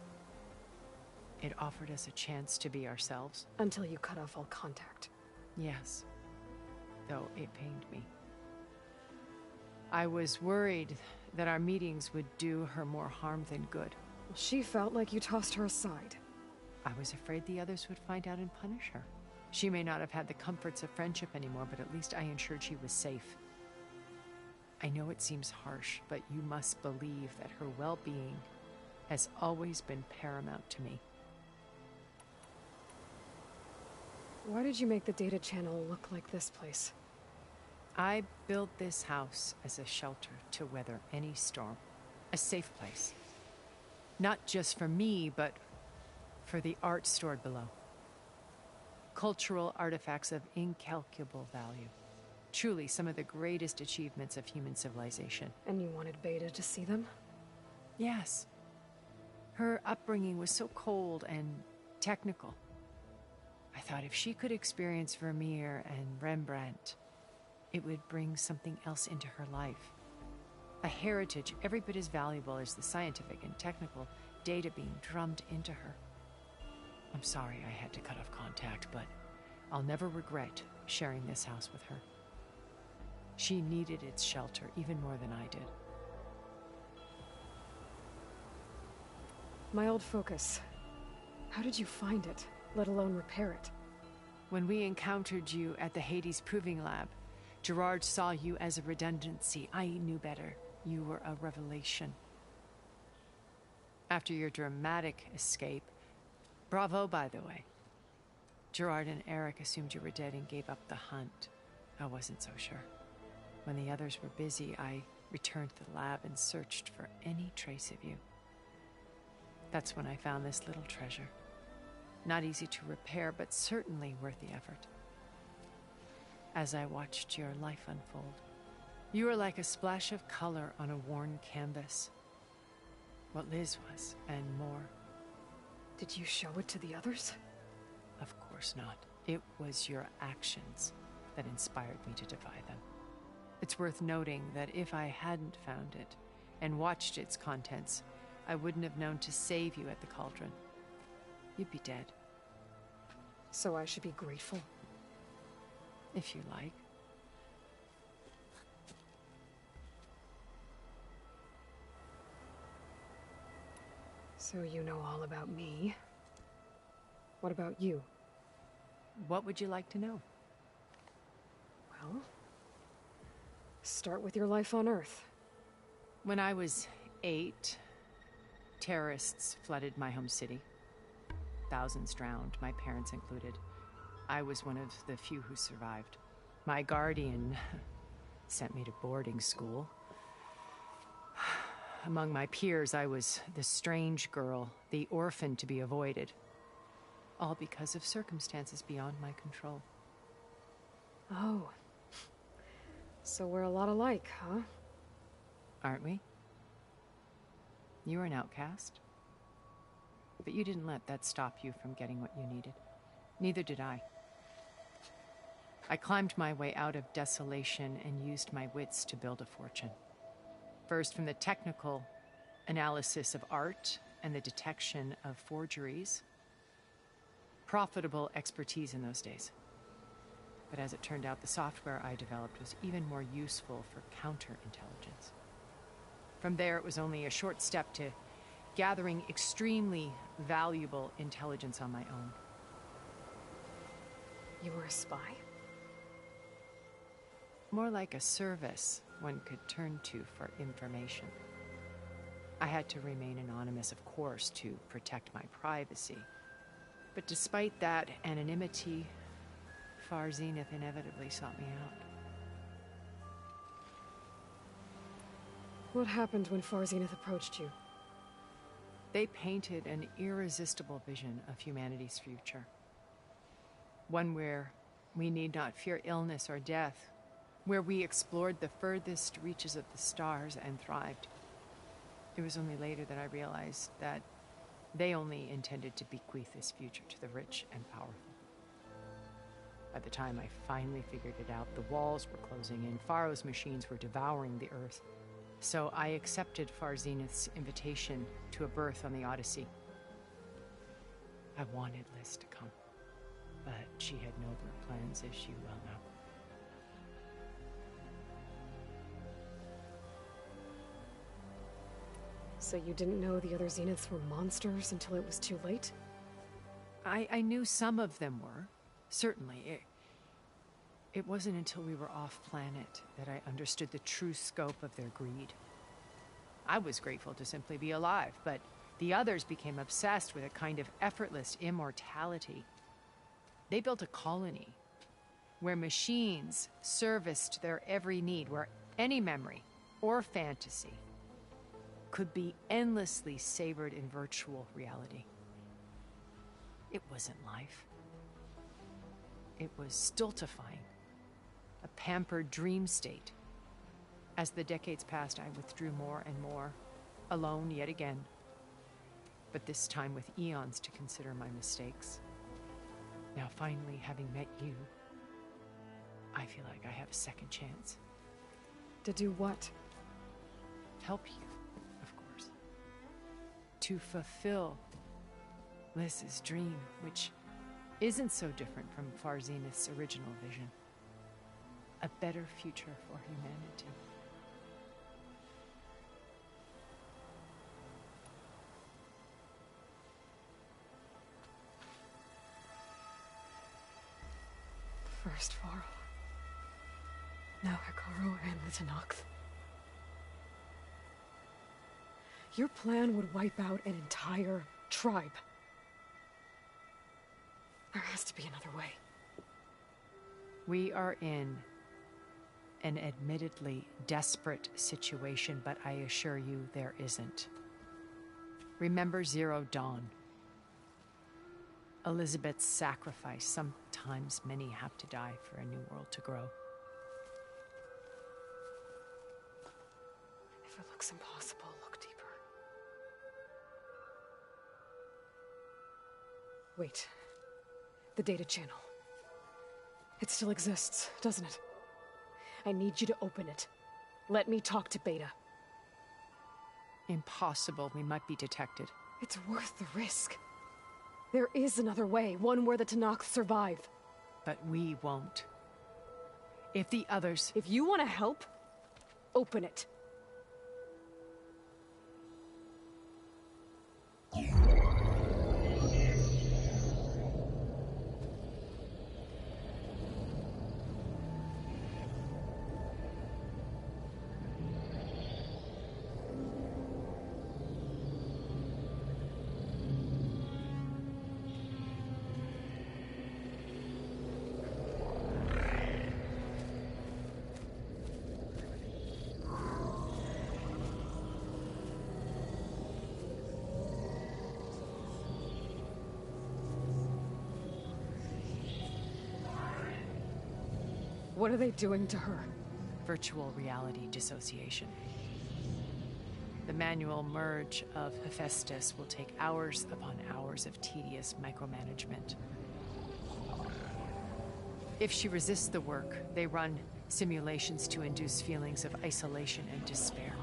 It offered us a chance to be ourselves. Until you cut off all contact. Yes. Though it pained me. I was worried that our meetings would do her more harm than good. She felt like you tossed her aside. I was afraid the others would find out and punish her. She may not have had the comforts of friendship anymore, but at least I ensured she was safe. I know it seems harsh, but you must believe that her well-being has always been paramount to me. Why did you make the data channel look like this place? I built this house as a shelter to weather any storm. A safe place. Not just for me, but for the art stored below. Cultural artifacts of incalculable value. Truly some of the greatest achievements of human civilization. And you wanted Beta to see them? Yes. Her upbringing was so cold and technical. I thought if she could experience Vermeer and Rembrandt, it would bring something else into her life. A heritage every bit as valuable as the scientific and technical data being drummed into her. I'm sorry I had to cut off contact, but I'll never regret sharing this house with her. She needed its shelter even more than I did. My old focus. How did you find it, let alone repair it? When we encountered you at the Hades Proving Lab, Gerard saw you as a redundancy. I knew better. You were a revelation. After your dramatic escape, bravo, by the way. Gerard and Eric assumed you were dead and gave up the hunt. I wasn't so sure. When the others were busy, I returned to the lab and searched for any trace of you. That's when I found this little treasure. Not easy to repair, but certainly worth the effort. As I watched your life unfold, you were like a splash of color on a worn canvas. What Liz was, and more. Did you show it to the others? Of course not. It was your actions that inspired me to defy them. It's worth noting that if I hadn't found it and watched its contents, I wouldn't have known to save you at the Cauldron. You'd be dead. So I should be grateful? If you like. So you know all about me. What about you? What would you like to know? Well, start with your life on Earth. When I was 8, terrorists flooded my home city. Thousands drowned, my parents included. I was one of the few who survived. My guardian sent me to boarding school. Among my peers, I was the strange girl, the orphan to be avoided. All because of circumstances beyond my control. Oh. So we're a lot alike, huh? Aren't we? You were an outcast. But you didn't let that stop you from getting what you needed. Neither did I. I climbed my way out of desolation and used my wits to build a fortune. First, from the technical analysis of art and the detection of forgeries. Profitable expertise in those days. But as it turned out, the software I developed was even more useful for counterintelligence. From there, it was only a short step to gathering extremely valuable intelligence on my own. You were a spy? More like a service one could turn to for information. I had to remain anonymous, of course, to protect my privacy. But despite that anonymity, Far Zenith inevitably sought me out. What happened when Far Zenith approached you? They painted an irresistible vision of humanity's future. One where we need not fear illness or death, where we explored the furthest reaches of the stars and thrived. It was only later that I realized that they only intended to bequeath this future to the rich and powerful. By the time I finally figured it out, the walls were closing in, Pharaoh's machines were devouring the Earth. So I accepted Far Zenith's invitation to a berth on the Odyssey. I wanted Liz to come, but she had nobler plans, as you well know. So you didn't know the other Zeniths were monsters until it was too late? I knew some of them were, certainly. It wasn't until we were off-planet that I understood the true scope of their greed. I was grateful to simply be alive, but the others became obsessed with a kind of effortless immortality. They built a colony where machines serviced their every need, where any memory or fantasy could be endlessly savored in virtual reality. It wasn't life. It was stultifying, a pampered dream state. As the decades passed, I withdrew more and more, alone yet again, but this time with eons to consider my mistakes. Now finally, having met you, I feel like I have a second chance. To do what? Help you, of course. To fulfill Liz's dream, which isn't so different from Far Zenith's original vision. A better future for humanity. First Varl, now Hekarro and the Tenakth. Your plan would wipe out an entire tribe. There has to be another way. We are in an admittedly desperate situation, but I assure you there isn't. Remember Zero Dawn. Elizabeth's sacrifice. Sometimes many have to die for a new world to grow. If it looks impossible, look deeper. Wait. The data channel. It still exists, doesn't it? I need you to open it. Let me talk to Beta. impossible. We might be detected. It's worth the risk. There is another way, one where the Tenakth survive. But we won't. If the others... If you want to help, open it. What are they doing to her? Virtual reality dissociation. The manual merge of Hephaestus will take hours upon hours of tedious micromanagement. If she resists the work, they run simulations to induce feelings of isolation and despair.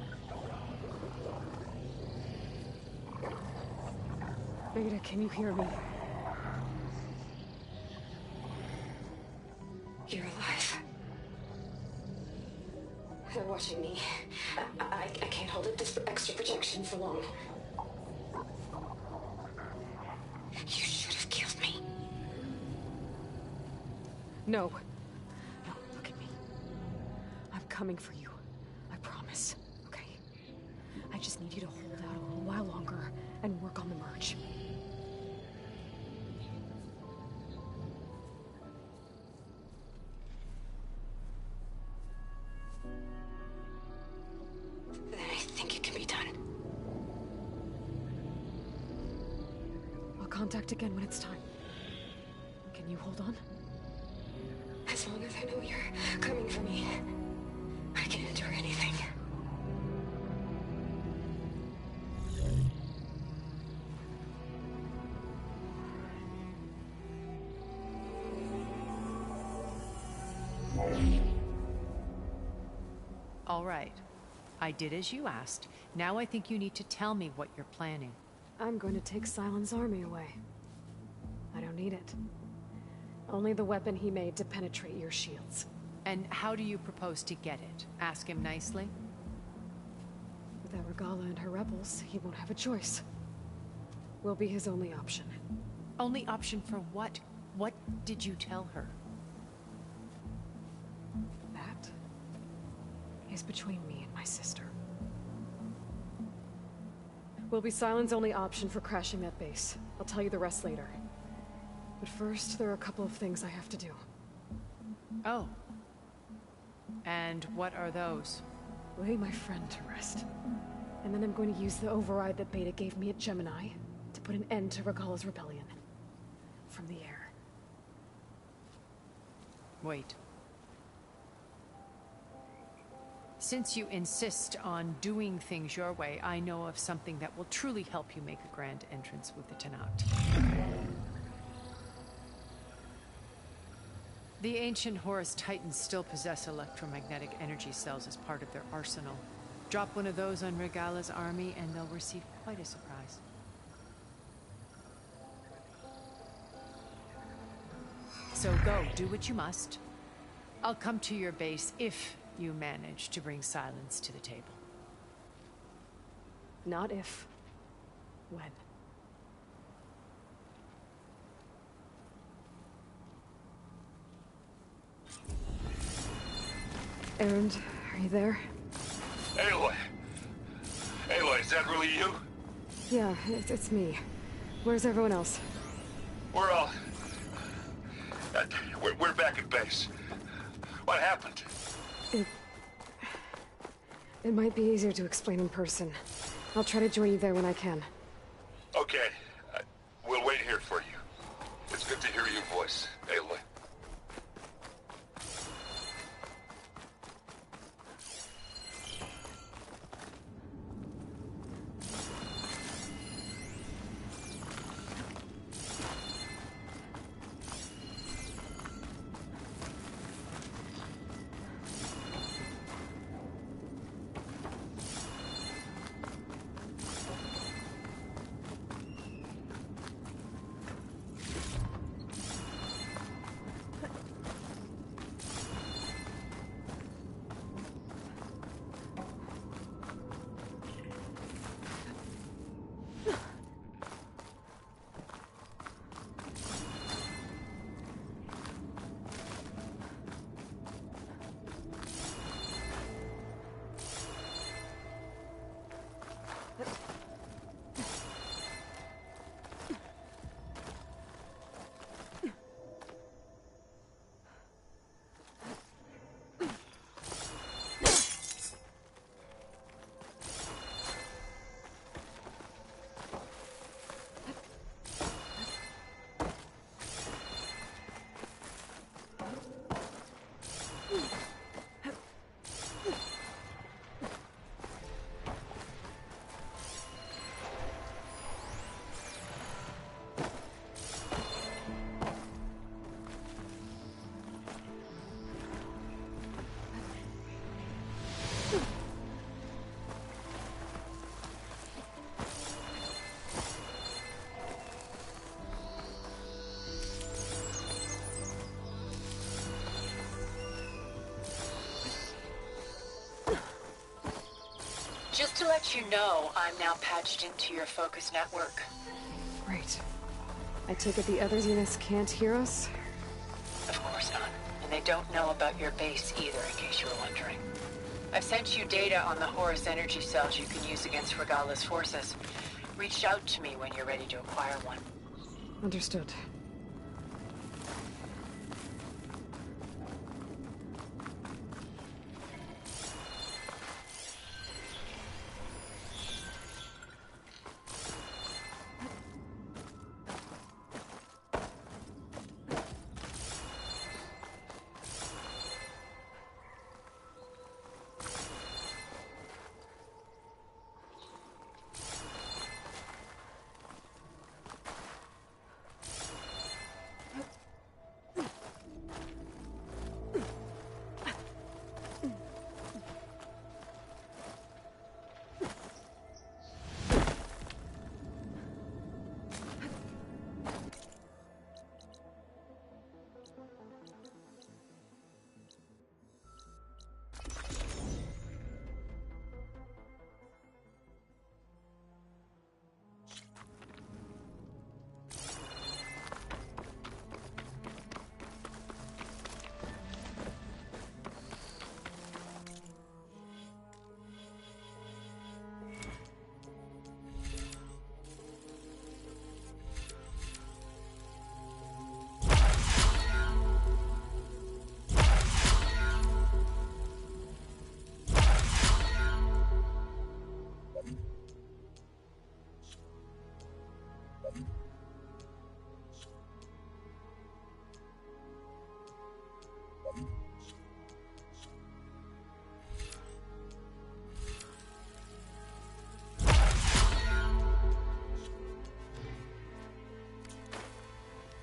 Beta, can you hear me? You're alive. They're watching me. I can't hold up this extra projection for long. You should have killed me. No. No, look at me. I'm coming for you. I promise, okay? I just need you to hold out a little while longer and work on the merge. Contact again when it's time. Can you hold on? As long as I know you're coming for me, I can endure anything. All right. I did as you asked. Now I think you need to tell me what you're planning. I'm going to take Sylens' army away. I don't need it. Only the weapon he made to penetrate your shields. And how do you propose to get it? Ask him nicely? Without Regalla and her rebels, he won't have a choice. We'll be his only option. Only option for what? What did you tell her? That is between me and my sister. Will be Sylens' only option for crashing that base. I'll tell you the rest later. But first, there are a couple of things I have to do. Oh. And what are those? Lay my friend to rest. And then I'm going to use the override that Beta gave me at Gemini to put an end to Regalla's rebellion. From the air. Wait. Since you insist on doing things your way, I know of something that will truly help you make a grand entrance with the Tenakth. The ancient Horus Titans still possess electromagnetic energy cells as part of their arsenal. Drop one of those on Regalla's army and they'll receive quite a surprise. So go, do what you must. I'll come to your base if you manage to bring Sylens to the table. Not if. When. Erend, are you there? Aloy! Aloy, is that really you? Yeah, it's me. Where's everyone else? We're all... we're back at base. What happened? It might be easier to explain in person. I'll try to join you there when I can. Okay. We'll wait here for you. It's good to hear your voice, Aloy. let you know I'm now patched into your focus network. Great. I take it the other Zeniths can't hear us? Of course not. And they don't know about your base either, in case you were wondering. I've sent you data on the Horus energy cells you can use against Regalla's forces. Reach out to me when you're ready to acquire one. Understood.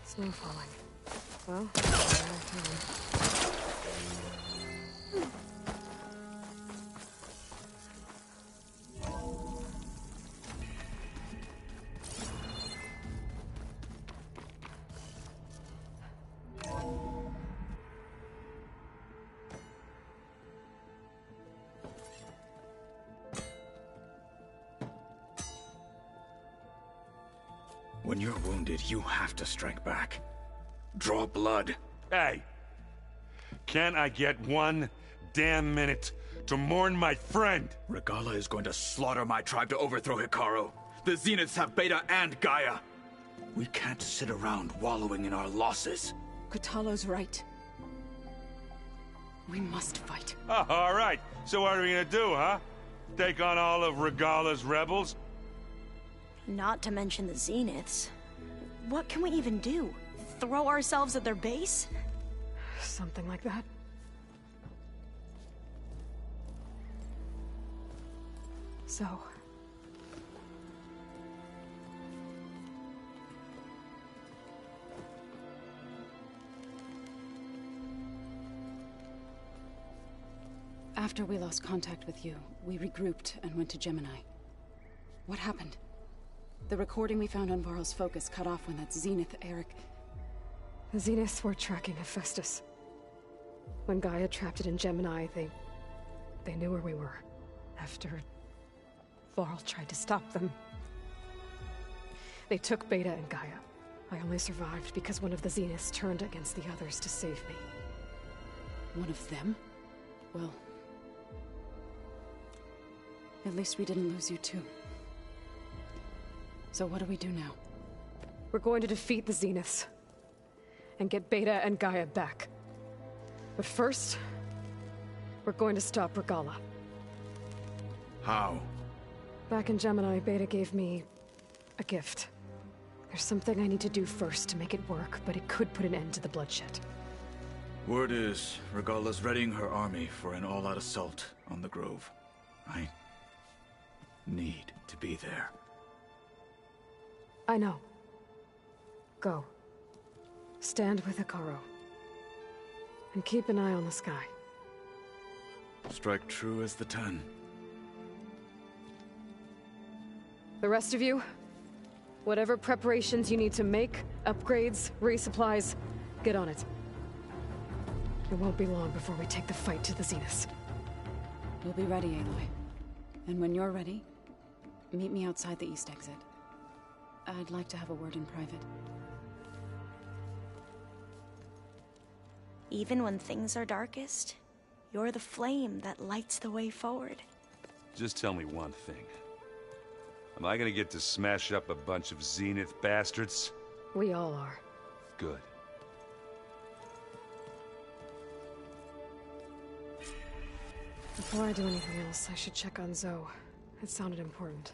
Snow falling. Well, when you're wounded, you have to strike back. Draw blood. Hey! Can't I get one damn minute to mourn my friend? Regalla is going to slaughter my tribe to overthrow Hekarro. The Zeniths have Beta and Gaia. We can't sit around wallowing in our losses. Kotallo's right. We must fight. Oh, all right. So what are we gonna do, huh? Take on all of Regalla's rebels? Not to mention the Zeniths. What can we even do? Throw ourselves at their base? something like that. So... After we lost contact with you, we regrouped and went to Gemini. What happened? The recording we found on Varl's focus cut off when that Zenith, Eric... The Zeniths were tracking Hephaestus. When Gaia trapped it in Gemini, they knew where we were. After... Varl tried to stop them. They took Beta and Gaia. I only survived because one of the Zeniths turned against the others to save me. One of them? Well... at least we didn't lose you too. So what do we do now? We're going to defeat the Zeniths. And get Beta and Gaia back. But first... we're going to stop Regalla. How? Back in Gemini, Beta gave me... a gift. There's something I need to do first to make it work, but it could put an end to the bloodshed. Word is, Regalla's readying her army for an all-out assault on the Grove. I... need to be there. I know. Go. Stand with Hekarro. And keep an eye on the sky. Strike true as the 10. The rest of you, whatever preparations you need to make, upgrades, resupplies, get on it. It won't be long before we take the fight to the Zeniths. We'll be ready, Aloy. And when you're ready, meet me outside the east exit. I'd like to have a word in private. Even when things are darkest, you're the flame that lights the way forward. Just tell me one thing. Am I gonna get to smash up a bunch of Zenith bastards? We all are. Good. Before I do anything else, I should check on Zoe. It sounded important.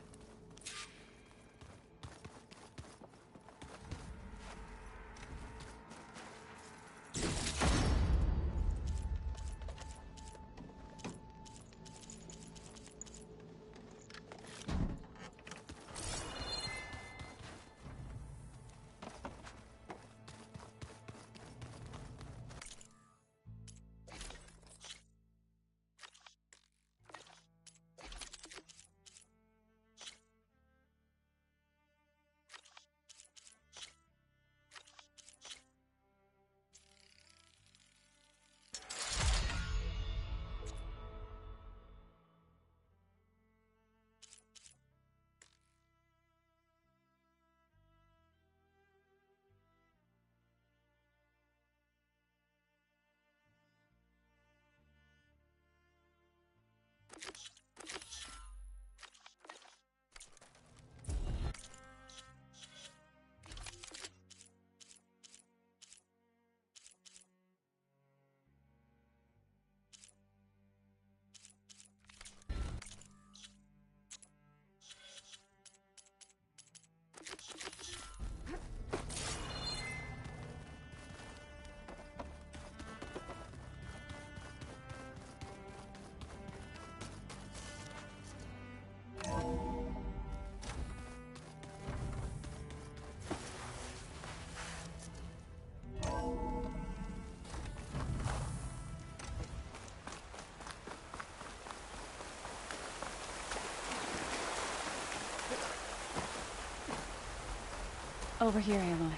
Over here, Aloy.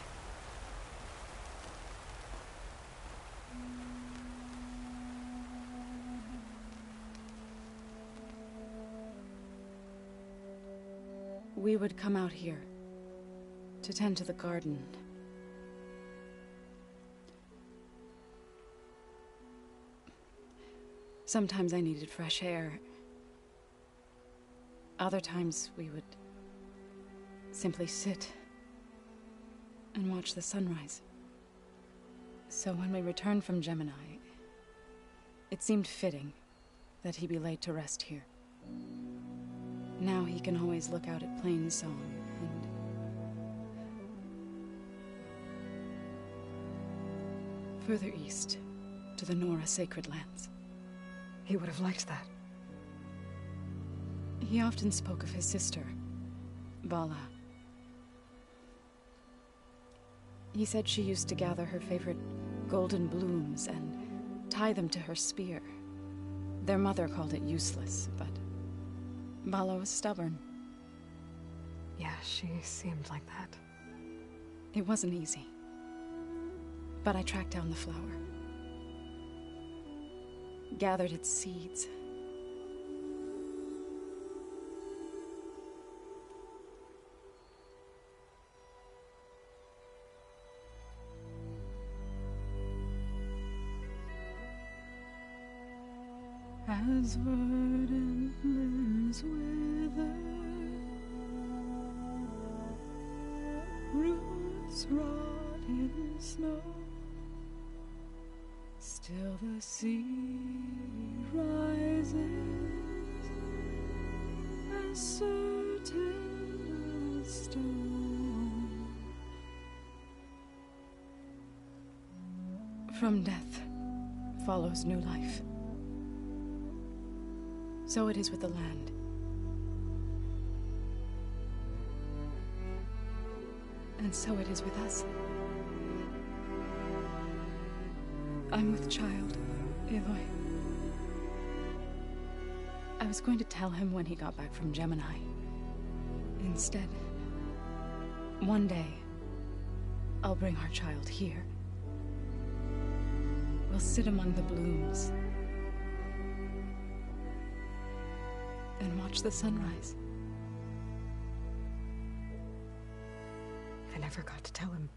We would come out here to tend to the garden. Sometimes I needed fresh air. Other times we would simply sit and watch the sunrise. So when we returned from Gemini, it seemed fitting that he be laid to rest here. Now he can always look out at Plainsong and... further east, to the Nora Sacred Lands. He would have liked that. He often spoke of his sister, Vala. He said she used to gather her favorite golden blooms and tie them to her spear. Their mother called it useless, but Vala was stubborn. Yeah, she seemed like that. It wasn't easy. But I tracked down the flower. Gathered its seeds. As verdant limbs wither, roots rot in snow, still the sea rises, as certain as stone. From death follows new life. So it is with the land. And so it is with us. I'm with child, Aloy. I was going to tell him when he got back from Gemini. Instead, one day, I'll bring our child here. We'll sit among the blooms. and watch the sunrise. I never got to tell him.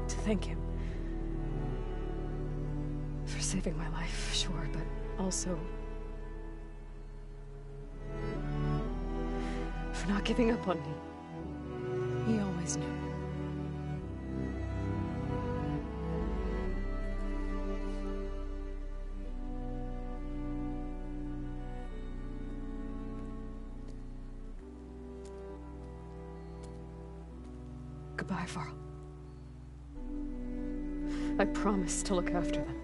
To thank him. For saving my life, sure, but also... for not giving up on me. He always knew. Goodbye, Varl. I promise to look after them.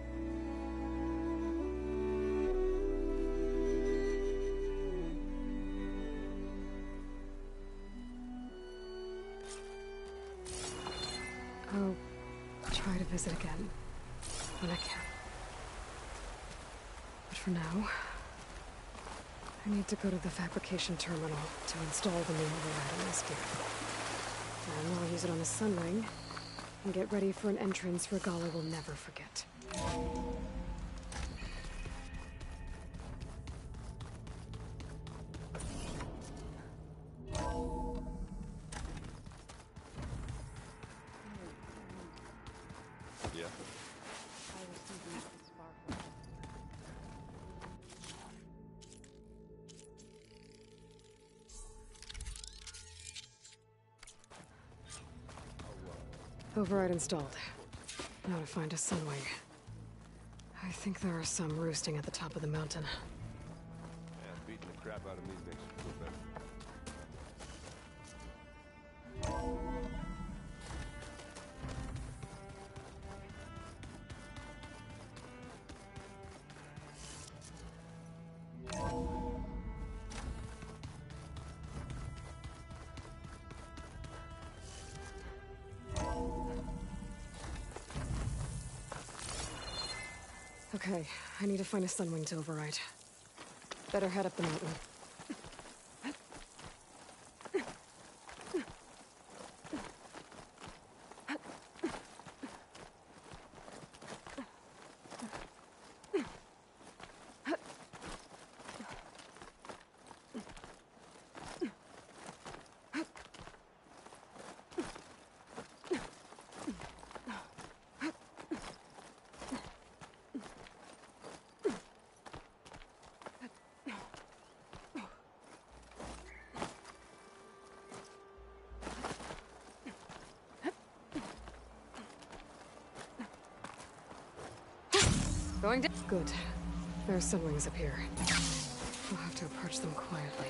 I'll try to visit again when I can. But for now, I need to go to the fabrication terminal to install the new override on this gear. And I'll use it on the Sun Ring and get ready for an entrance Regalla will never forget. Yeah. Override installed. Now to find a Sunwing. I think there are some roosting at the top of the mountain. Yeah, beating the crap out of me makes you feel better. Okay, I need to find a Sunwing to override. Better head up the mountain. Going down. Good. There are Sunwings up here. I'll have to approach them quietly.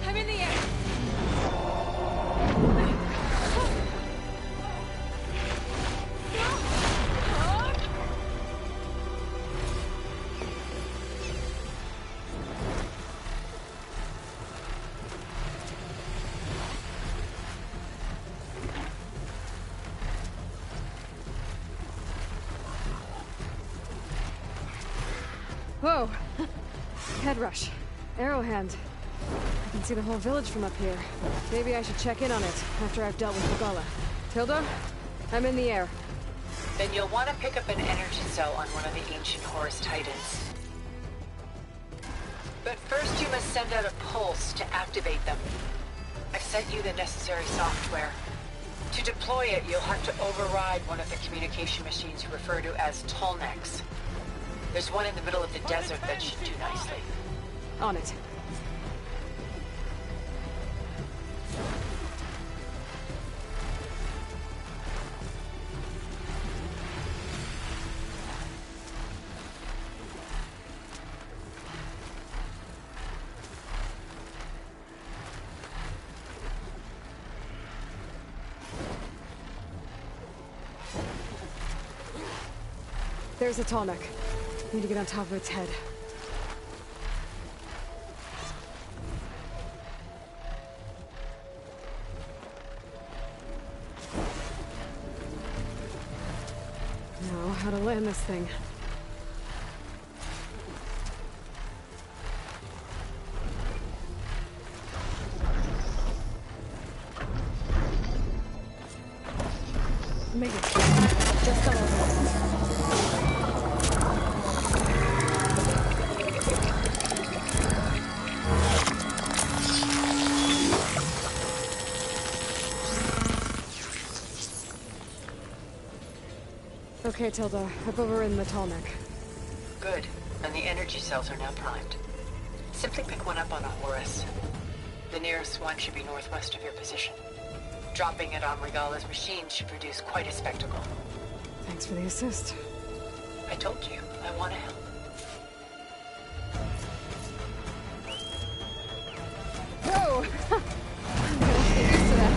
I'm in the air! Whoa! Head rush. Arrow hand. I can see the whole village from up here. Maybe I should check in on it after I've dealt with Regalla. Tilda? I'm in the air. Then you'll want to pick up an energy cell on one of the ancient Horus Titans. But first you must send out a pulse to activate them. I've sent you the necessary software. To deploy it, you'll have to override one of the communication machines referred to as Tallnecks. There's one in the middle of the desert that should do nicely. On it. There's a Tallneck. Need to get on top of its head. how to land this thing. Made it. Just fell over. Okay, Tilda. I've overridden the Tallneck. Good. And the energy cells are now primed. Simply pick one up on a Horus. The nearest one should be northwest of your position. Dropping it on Regalla's machine should produce quite a spectacle. Thanks for the assist. I told you, I want to help. Whoa! I'm gonna get used to that.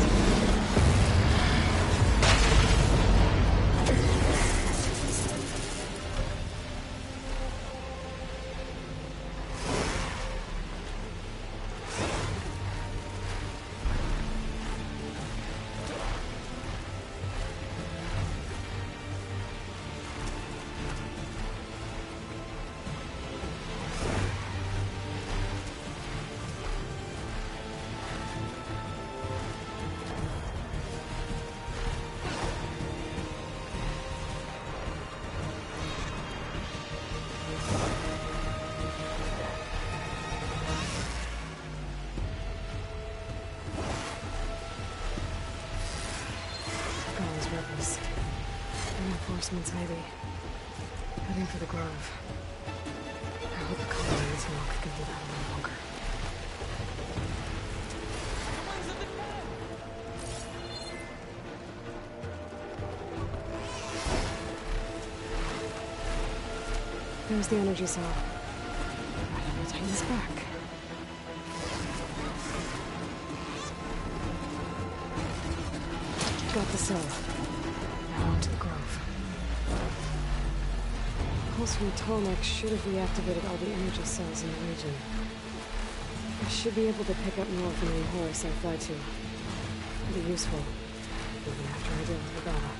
Rebels. Reinforcements, maybe. Heading for the Grove. I hope the colonies walk can hold out a little longer. There's the energy cell. I don't need to take this back. Got the cell. Now on to the Grove. Pulse from Tallneck should have reactivated all the energy cells in the region. I should be able to pick up more from the Horus I fly to. It'll be useful, even after I deal with Regalla.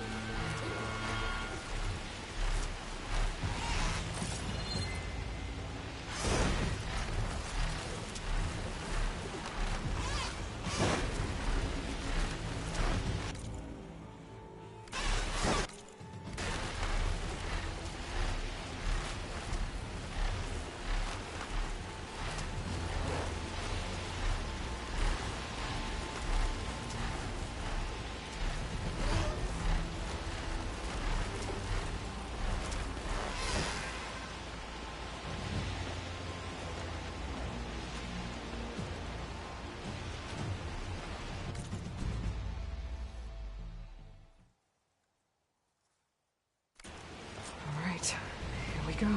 Here we go.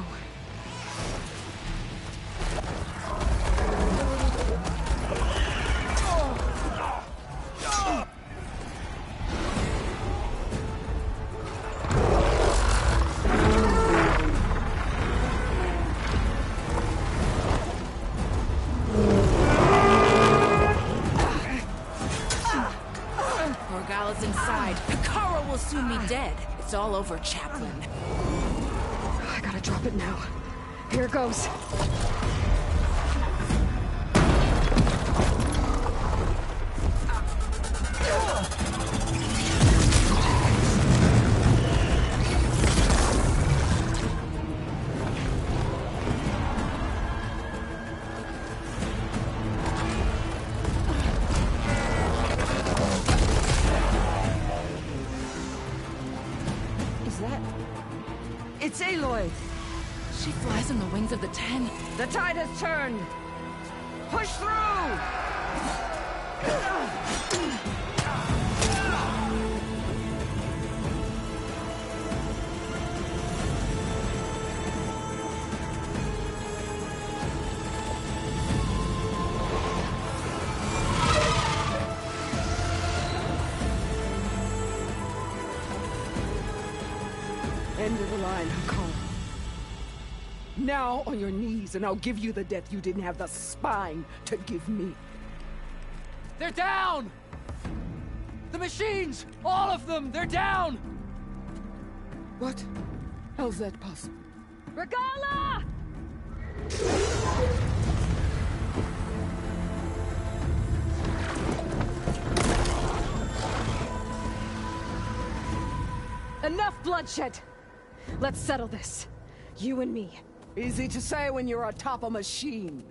Regalla's inside. Hekarro will soon be dead. It's all over, Chaplain. I gotta drop it now. Here goes. It's Aloy! She flies on the wings of the Ten. The tide has turned! Push through! End of the line, Hakon. Now on your knees, and I'll give you the death you didn't have the spine to give me. They're down! The machines! All of them! They're down! What? How's that possible? Regala! Enough bloodshed! Let's settle this. You and me. Easy to say when you're atop a machine.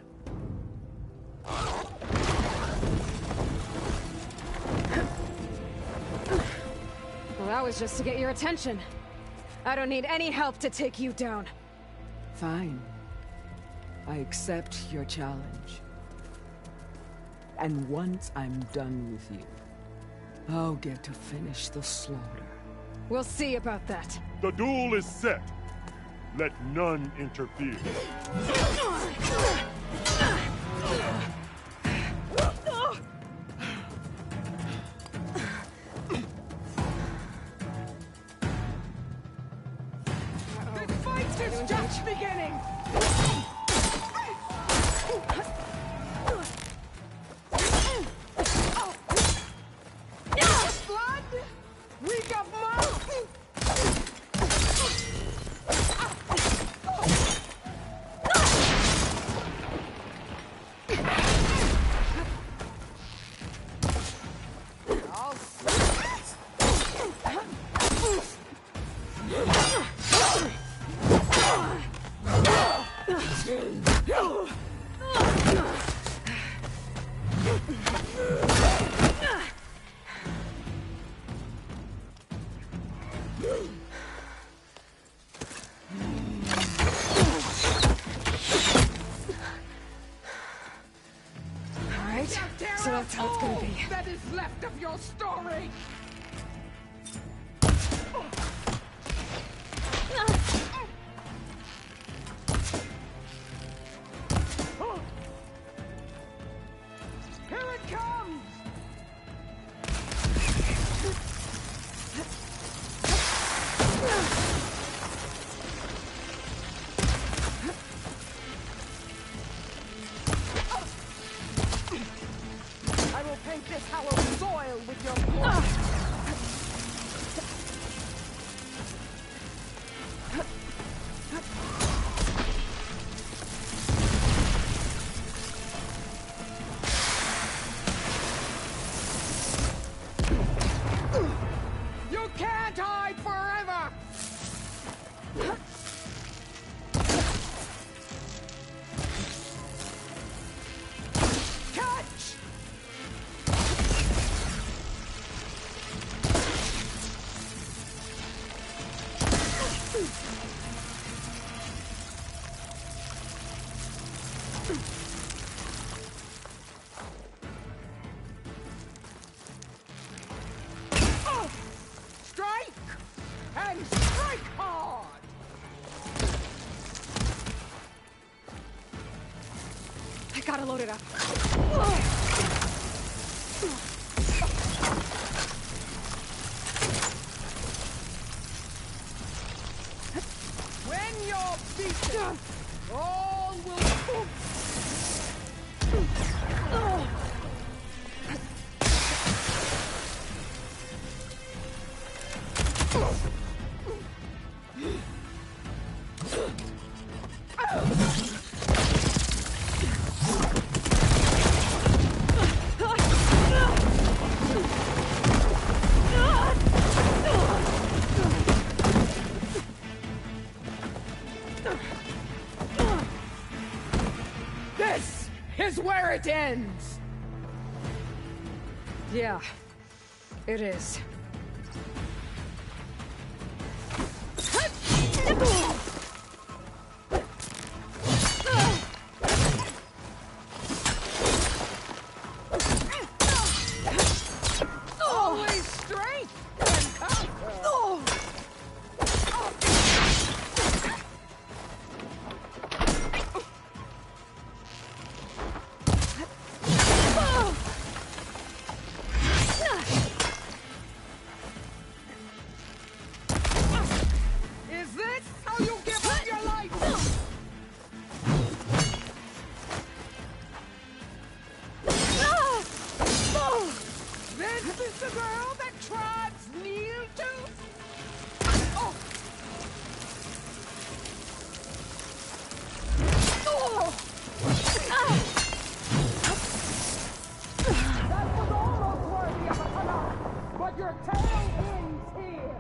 Well, that was just to get your attention. I don't need any help to take you down. Fine. I accept your challenge. And once I'm done with you, I'll get to finish the slaughter. We'll see about that. The duel is set. Let none interfere. The fight is just beginning! Blood! Reek of mouth! Alright, so that's how it's gonna be. That is left of your story! Here it comes! I will paint this hallowed soil with your blood! You can't hide forever! Catch! Strike! And strike hard! I gotta load it up. When you're beaten, all will... This is where it ends! Yeah, it is. Always strength and conquer! Is this how you give up your life? This is the girl that tribes kneel to? Oh. Your tale ends here!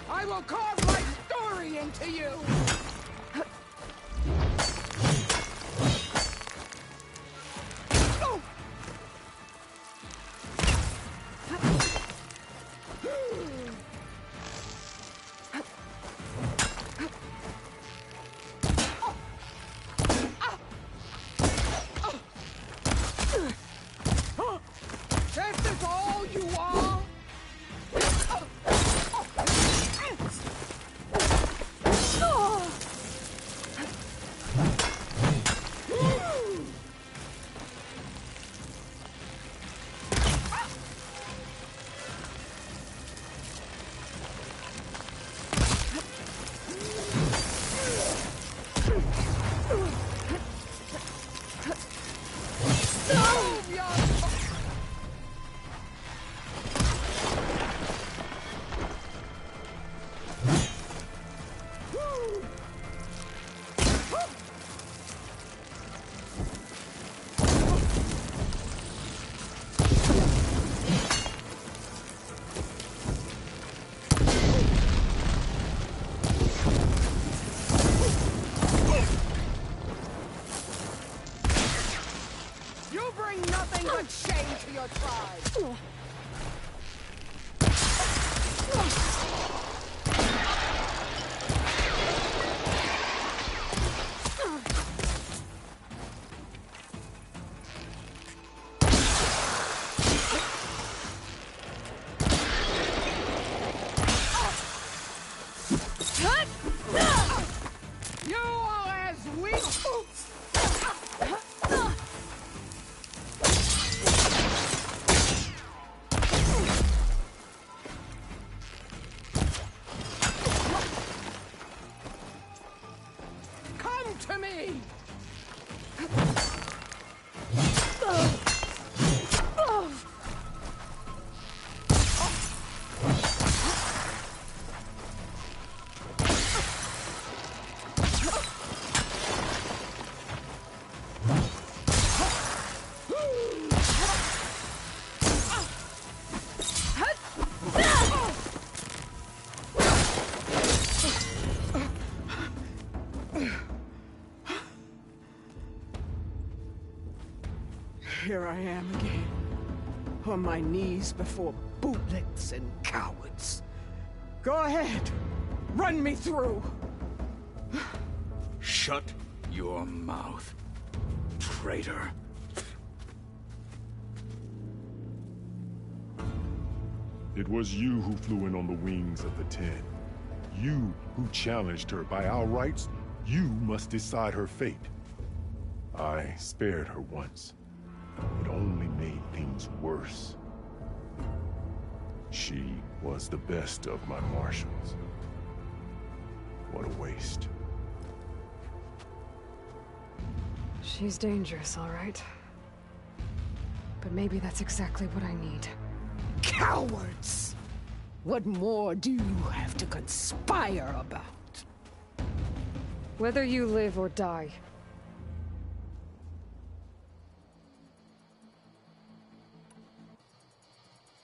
I will carve my story into you! This is all you are? You bring nothing but shame to your tribe! You are as weak. Come to me. Here I am again, on my knees before bootlicks and cowards. Go ahead, run me through. Shut your mouth, traitor. It was you who flew in on the wings of the Ten. You who challenged her. By our rights, you must decide her fate. I spared her once. It only made things worse. She was the best of my marshals. What a waste. She's dangerous, all right. But maybe that's exactly what I need. Cowards! What more do you have to conspire about? Whether you live or die.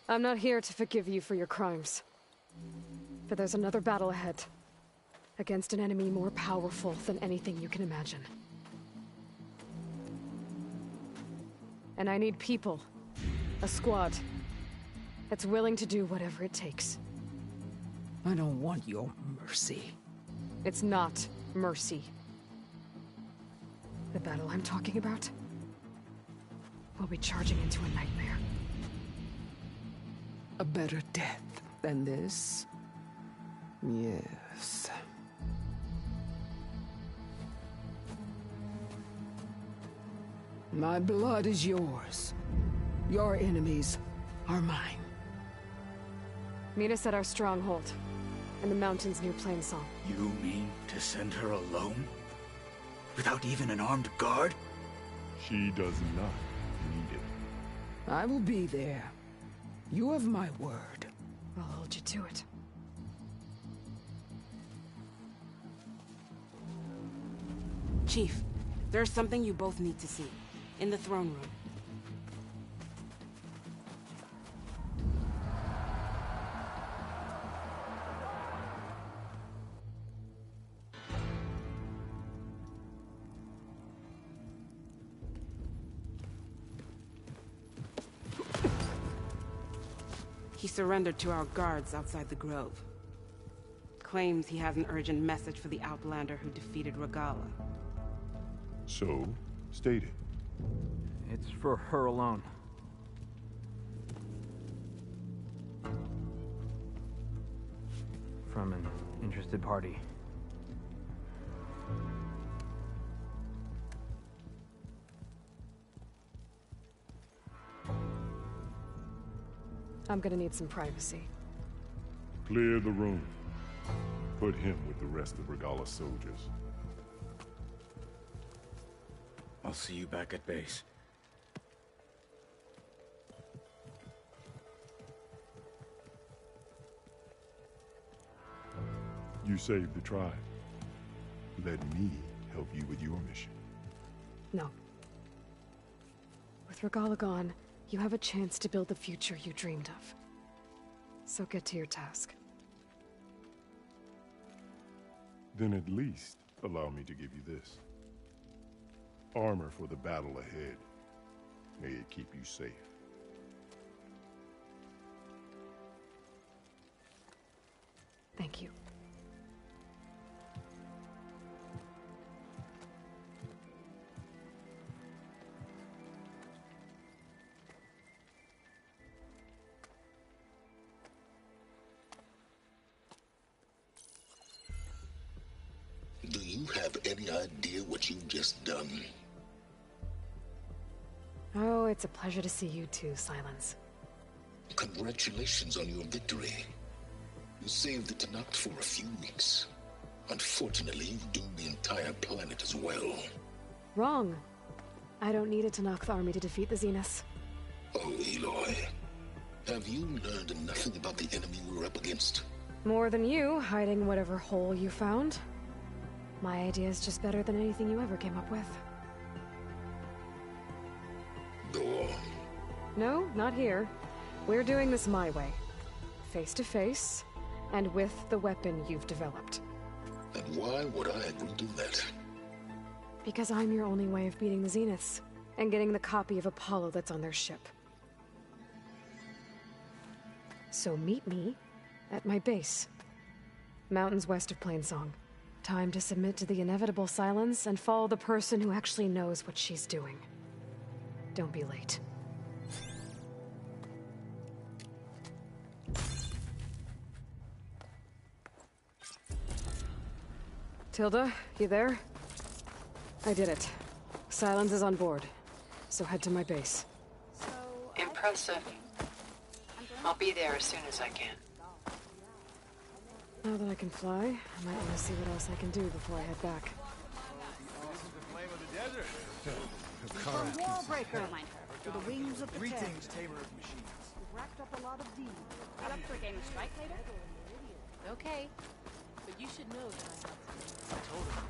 I'm not here to forgive you for your crimes. But there's another battle ahead. Against an enemy more powerful than anything you can imagine. And I need people. A squad. That's willing to do whatever it takes. I don't want your mercy. It's not mercy. The battle I'm talking about will be charging into a nightmare. A better death than this? Yes. My blood is yours. Your enemies are mine. Meet us at our stronghold, in the mountains near Plainsong. You mean to send her alone? Without even an armed guard? She does not need it. I will be there. You have my word. I'll hold you to it. Chief, there's something you both need to see. In the throne room. He surrendered to our guards outside the grove. Claims he has an urgent message for the Outlander who defeated Regalla. So, state it. It's for her alone. From an interested party. I'm gonna need some privacy. Clear the room. Put him with the rest of Regalla's soldiers. I'll see you back at base. You saved the tribe. Let me help you with your mission. No. With Regalla gone, you have a chance to build the future you dreamed of. So get to your task. Then at least allow me to give you this. Armor for the battle ahead. May it keep you safe. Thank you. Do you have any idea what you've just done? Oh, it's a pleasure to see you too, Silence. Congratulations on your victory. You saved the Tenakth for a few weeks. Unfortunately, you've doomed the entire planet as well. Wrong. I don't need a Tenakth army to defeat the Zeniths. Oh, Aloy. Have you learned nothing about the enemy we're up against? More than you, hiding whatever hole you found. My idea is just better than anything you ever came up with. Go on. No, not here. We're doing this my way. Face to face, and with the weapon you've developed. And why would I agree to that? Because I'm your only way of beating the Zeniths, and getting the copy of Apollo that's on their ship. So meet me at my base. Mountains west of Plainsong. Time to submit to the inevitable silence and follow the person who actually knows what she's doing. Don't be late. Tilda, you there? I did it. Silence is on board, so head to my base. Impressive. I'll be there as soon as I can. Now that I can fly, I might want to see what else I can do before I head back. This is the flame of the desert. From Warbreaker, to the wings of the Greetings, tamer of machines. We've racked up a lot of deeds. Get up for a game of Strike later? Okay, but you should know that I told him.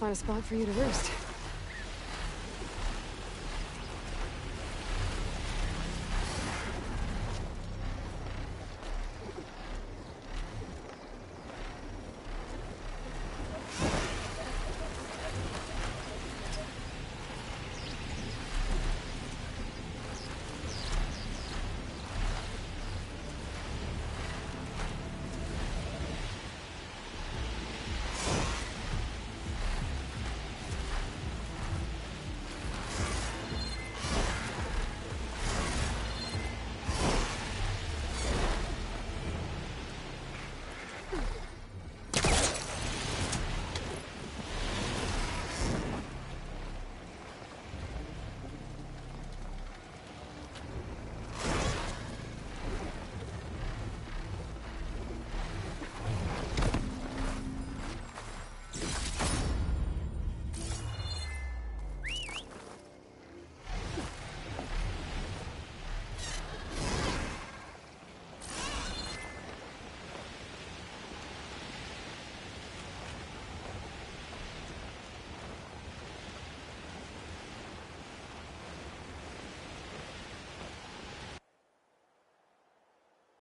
find a spot for you to roost.